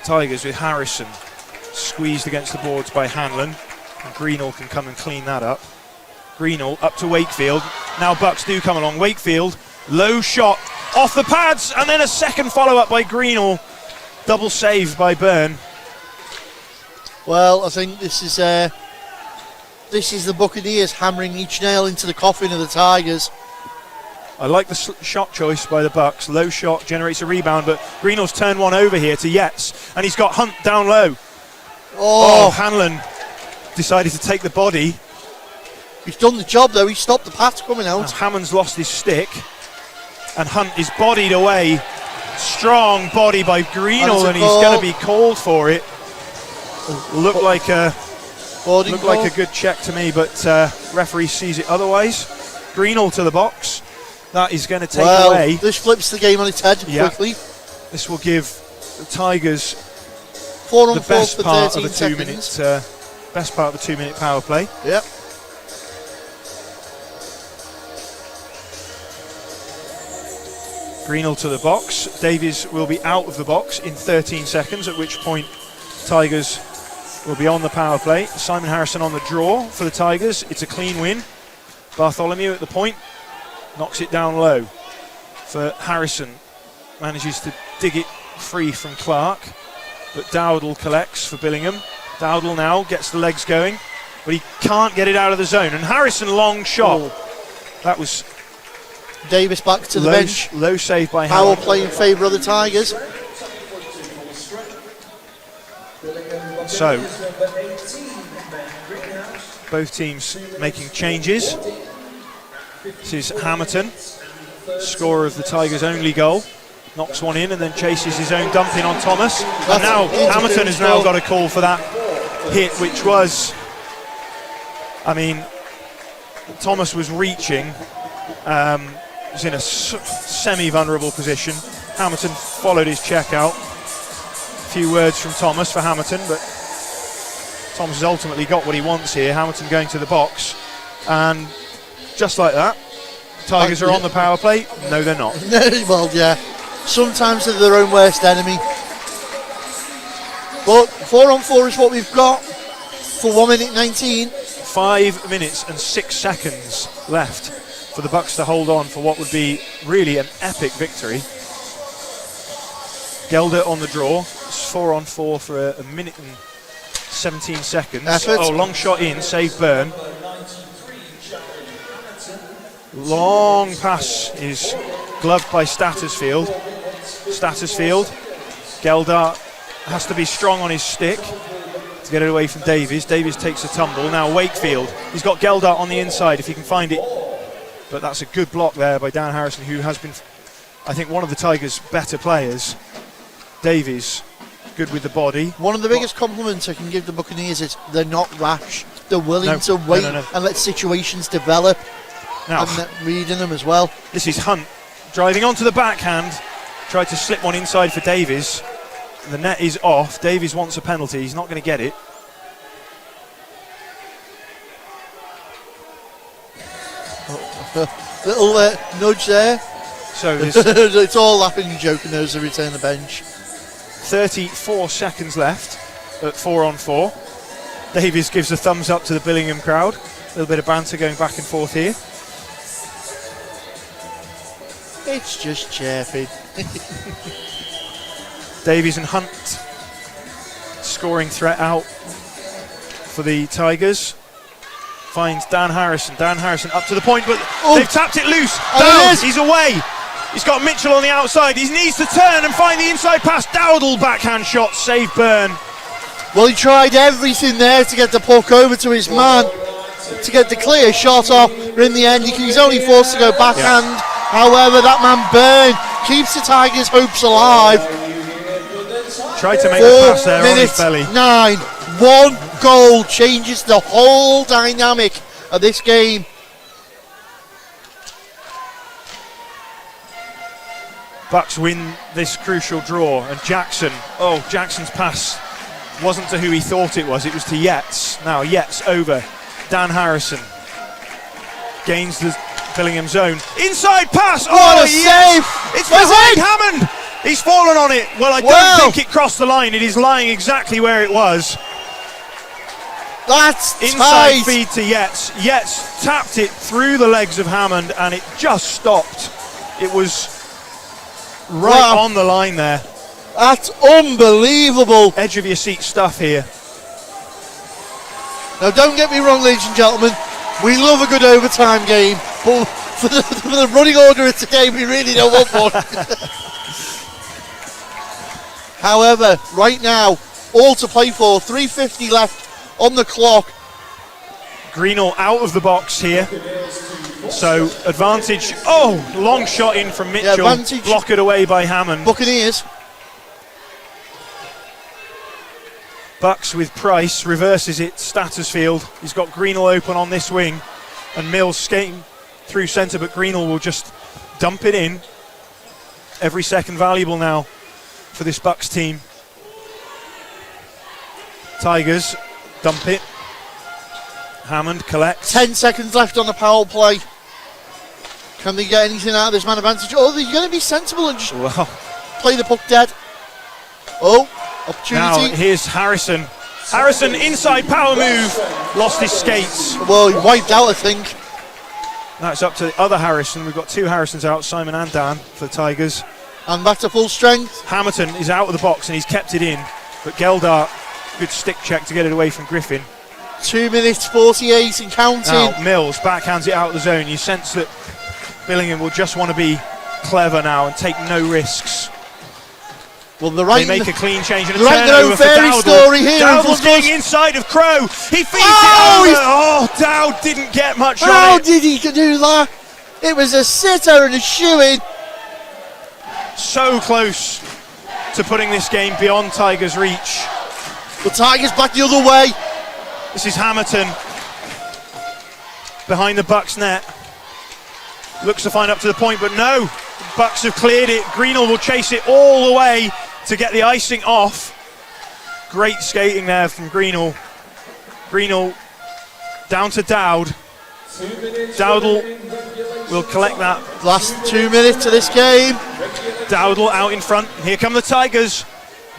Tigers with Harrison squeezed against the boards by Hanlon, and Greenall can come and clean that up. Greenall up to Wakefield. Now Bucks do come along. Wakefield, low shot off the pads, and then a second follow-up by Greenall. Double save by Byrne. Well, I think this is the Buccaneers hammering each nail into the coffin of the Tigers. I like the shot choice by the Bucks. Low shot generates a rebound, but Greenall's turned one over here to Yates, and he's got Hunt down low. Oh, Hanlon decided to take the body. He's done the job though. He stopped the pass coming out. Now Hammond's lost his stick, and Hunt is bodied away. Strong body by Greenall, and he's going to be called for it. Looked like a good check to me, but referee sees it otherwise. Greenall to the box. That is going to take away. This flips the game on its head quickly. This will give the Tigers 4 on the 4 best for part 13 of the 2 seconds. minutes. Best part of the 2 minute power play. Yep. Greenall to the box. Davies will be out of the box in 13 seconds, at which point Tigers will be on the power play. Simon Harrison on the draw for the Tigers. It's a clean win. Bartholomew at the point knocks it down low for Harrison. Manages to dig it free from Clark, but Dowdle collects for Billingham. Dowdle now gets the legs going, but he can't get it out of the zone. And Harrison, long shot. That was Davis back to the bench. Low save by Power Howard. play in favour of the Tigers. So both teams making changes. This is Hamilton, scorer of the Tigers' only goal. Knocks one in and then chases his own dump in on Thomas. And now Hamilton has now got a call for that hit, which was, I mean, Thomas was reaching, was in a semi-vulnerable position. Hamilton followed his check out. A few words from Thomas for Hamilton, but Thomas has ultimately got what he wants here. Hamilton going to the box, and just like that, Tigers are on the power play. No, they're not. Well, yeah. Sometimes they're their own worst enemy. But 4-on-4 is what we've got for 1 minute 19. 5 minutes and 6 seconds left for the Bucks to hold on for what would be really an epic victory. Gelder on the draw. It's 4-on-4 for a minute and 17 seconds. Effort. Oh, long shot in, save Byrne. Long pass is gloved by Stattersfield. Gelder has to be strong on his stick to get it away from Davies. Davies takes a tumble. Now Wakefield. He's got Gelder on the inside if he can find it. But that's a good block there by Dan Harrison, who has been, I think, one of the Tigers' better players. Davies, good with the body. One of the biggest compliments I can give the Buccaneers is they're not rash. They're willing to wait and let situations develop. Now, and reading them as well. This is Hunt driving onto the backhand. Tried to slip one inside for Davies. The net is off. Davies wants a penalty. He's not going to get it. Little nudge there. So it's all laughing and joking as they return the bench. 34 seconds left at 4-on-4. Davies gives a thumbs up to the Billingham crowd. A little bit of banter going back and forth here. It's just chirping. Davies and Hunt scoring threat out for the Tigers. Finds Dan Harrison. Dan Harrison up to the point, but they've tapped it loose. Down, he's away. He's got Mitchell on the outside. He needs to turn and find the inside pass. Dowdle backhand shot, save Byrne. Well, he tried everything there to get the puck over to his man, to get the clear shot off, but in the end he's only forced to go backhand. Yeah. However, that man Byrne keeps the Tigers' hopes alive. Tried to make a pass there on his belly. 9. 1 goal changes the whole dynamic of this game. Bucks win this crucial draw, and Jackson's pass wasn't to who he thought it was to Yates. Now Yates over Dan Harrison, gains the Billingham zone, inside pass. What a save! It's behind Hammond. He's fallen on it. Well, I don't think it crossed the line. It is lying exactly where it was. That's inside feed to Yates. Yates tapped it through the legs of Hammond, and it just stopped. It was right on the line there. That's unbelievable. Edge of your seat stuff here. Now, don't get me wrong, ladies and gentlemen. We love a good overtime game, but for the running order of today, we really don't want one. However, right now, all to play for. 3:50 left on the clock. Greenall out of the box here. So advantage. Oh, long shot in from Mitchell. Yeah, blocked away by Hammond. Buccaneers. Bucks with Price, reverses it. Stattersfield. He's got Greenall open on this wing, and Mills skating through centre, but Greenall will just dump it in. Every second valuable now for this Bucks team. Tigers dump it. Hammond collects. 10 seconds left on the power play. Can they get anything out of this man advantage? Oh, they're going to be sensible and just play the puck dead. Oh, opportunity. Now here's Harrison. Harrison inside power move. Lost his skates. Well, he wiped out, I think. Now it's up to the other Harrison. We've got 2 Harrisons out, Simon and Dan, for the Tigers. And back to full strength. Hamilton is out of the box and he's kept it in. But Gelder, good stick check to get it away from Griffin. 2 minutes 48 and counting. Now Mills backhands it out of the zone. You sense that Billingham will just want to be clever now and take no risks. Well, they make a clean change and a their turnover for fairy Dowdle. story here. Dowdle's going inside of Crow. He feeds it over. Oh, Dowd didn't get much on it. How did he do that? It was a sitter and a shoe-in. So close to putting this game beyond Tigers' reach. The Tigers back the other way. This is Hamilton behind the Bucks net. Looks to find up to the point, but no. Bucks have cleared it. Greenall will chase it all the way to get the icing off. Great skating there from Greenall. Greenall down to Dowd. Dowdle will collect that. Last 2 minutes of this game. Dowdle out in front. Here come the Tigers.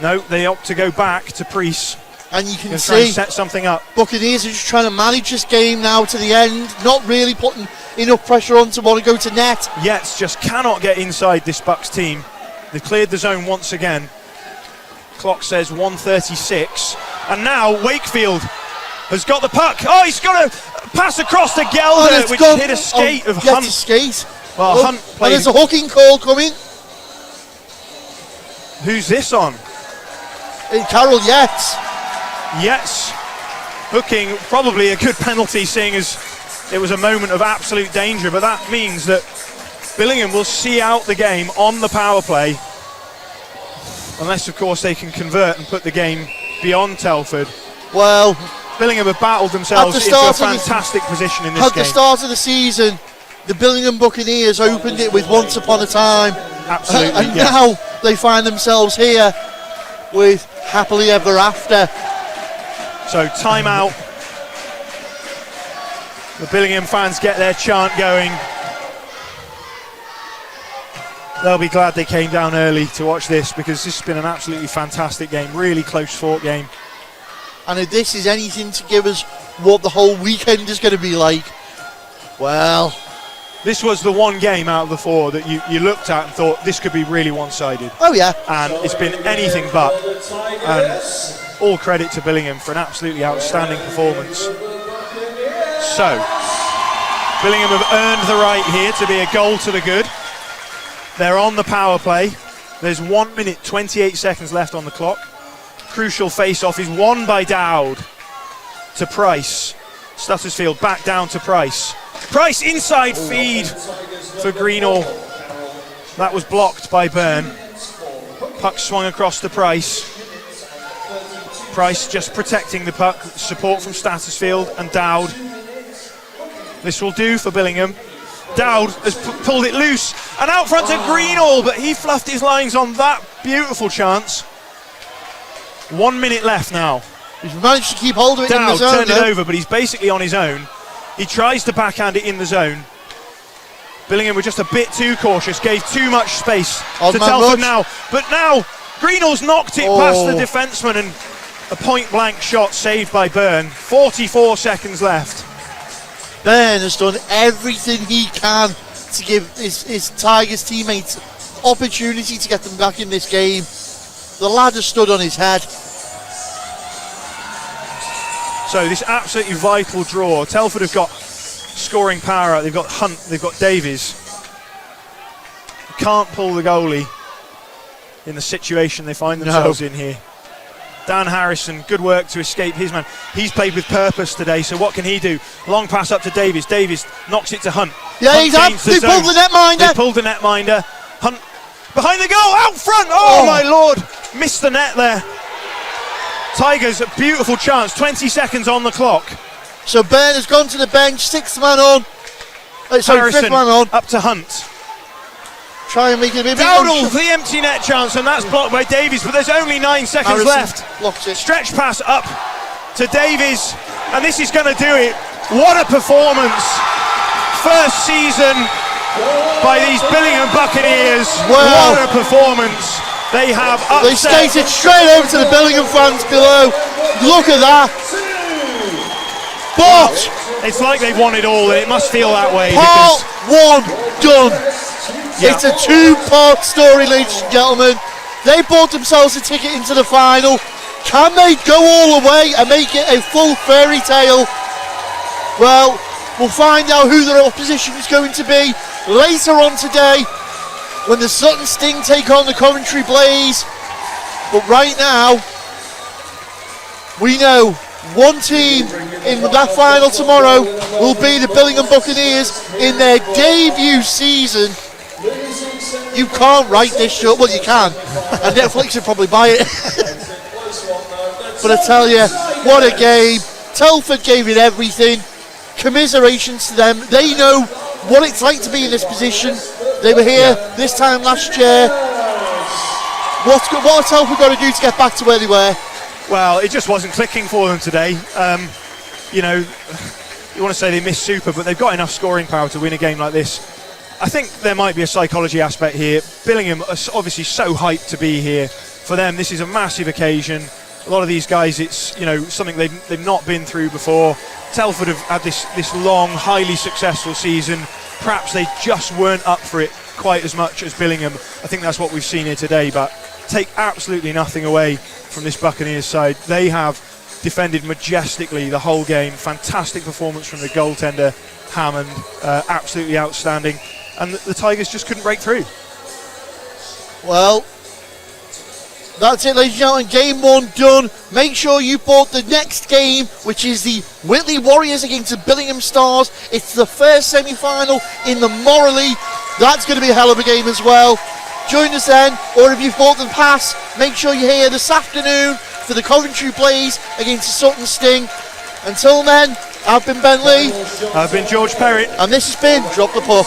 No, they opt to go back to Priest. And you can Gonna try and see set something up. Buccaneers are just trying to manage this game now to the end, not really putting enough pressure on to want to go to net. Yets just cannot get inside this Bucks team. They've cleared the zone once again. Clock says 1:36. And now Wakefield has got the puck. Oh, he's got a pass across to Gelder, which hit a skate of Hunt. Skate. Well, Hunt And played. there's a hooking call coming. Who's this on? Carroll Yates. Yes, hooking, probably a good penalty, seeing as it was a moment of absolute danger, but that means that Billingham will see out the game on the power play, unless of course they can convert and put the game beyond Telford. Well, Billingham have battled themselves into a fantastic position in this game. At the game. start of the season, the Billingham Buccaneers opened it with Once Upon a Time. Absolutely, and now they find themselves here with Happily Ever After. So timeout. The Billingham fans get their chant going. They'll be glad they came down early to watch this, because this has been an absolutely fantastic game, really close fought game. And if this is anything to give us what the whole weekend is going to be like, well, this was the one game out of the four that you looked at and thought this could be really one-sided. Oh yeah. And it's been anything but. And all credit to Billingham for an absolutely outstanding performance. So, Billingham have earned the right here to be a goal to the good. They're on the power play. There's 1 minute 28 seconds left on the clock. Crucial face-off is won by Dowd to Price. Stuttersfield back down to Price. Price inside feed for Greenall. That was blocked by Byrne. Puck swung across to Price. Price just protecting the puck. Support from Stuttersfield and Dowd. This will do for Billingham. Dowd has pulled it loose and out front to Greenall, but he fluffed his lines on that beautiful chance. 1 minute left now. He's managed to keep hold of it in the Dowd zone. turned it over, but he's basically on his own. He tries to backhand it in the zone. Billingham were just a bit too cautious, gave too much space to Telford now. But now Greenall's knocked it past the defenseman, and a point-blank shot saved by Byrne. 44 seconds left. Byrne has done everything he can to give his Tigers teammates opportunity to get them back in this game. The lad has stood on his head. So this absolutely vital draw. Telford have got scoring power. They've got Hunt, they've got Davies. Can't pull the goalie in the situation they find themselves in here. Dan Harrison, good work to escape his man. He's played with purpose today, so what can he do? Long pass up to Davies. Davies knocks it to Hunt. Yeah, Hunt he's up. They pulled the netminder. They pulled the netminder. Hunt behind the goal, out front. Oh my lord, missed the net there. Tigers, a beautiful chance. 20 seconds on the clock. So Byrne has gone to the bench. Sixth man on. Harrison, fifth man on. Up to Hunt. Try and make it a bit Dowdle, the empty net chance, and that's blocked by Davies, but there's only 9 seconds left. Blocks it. Stretch pass up to Davies, and this is going to do it. What a performance. First season by these Billingham Buccaneers. Wow. What a performance. They have upset. They skated straight over to the Billingham fans below. Look at that. But it's like they've won it all, and it must feel that way. Part one done. Yeah. It's a two-part story, ladies and gentlemen. They bought themselves a ticket into the final. Can they go all the way and make it a full fairy tale? Well, we'll find out who their opposition is going to be later on today when the Sutton Sting take on the Coventry Blaze. But right now, we know One team in that final tomorrow will be the Billingham Buccaneers in their debut season. You can't write this short. Well, you can, and Netflix would probably buy it. But I tell you, what a game. Telford gave it everything. Commiserations to them. They know what it's like to be in this position. They were here this time last year. What have Telford got to do to get back to where they were? Well, it just wasn't clicking for them today. You know, you want to say they missed super, but they've got enough scoring power to win a game like this. I think there might be a psychology aspect here. Billingham are obviously so hyped to be here. For them, this is a massive occasion. A lot of these guys, it's, you know, something they've not been through before. Telford have had this long, highly successful season. Perhaps they just weren't up for it quite as much as Billingham. I think that's what we've seen here today, but take absolutely nothing away from this Buccaneers side. They have defended majestically the whole game. Fantastic performance from the goaltender, Hammond. Absolutely outstanding. And the Tigers just couldn't break through. Well, that's it, ladies and gentlemen. Game 1 done. Make sure you bought the next game, which is the Whitley Warriors against the Billingham Stars. It's the first semi-final in the Morley. That's going to be a hell of a game as well. Join us then, or if you've bought the pass, make sure you're here this afternoon for the Coventry Blaze against the Sutton Sting. Until then, I've been Ben Lee. I've been George Perrott. And this has been Drop the Puck.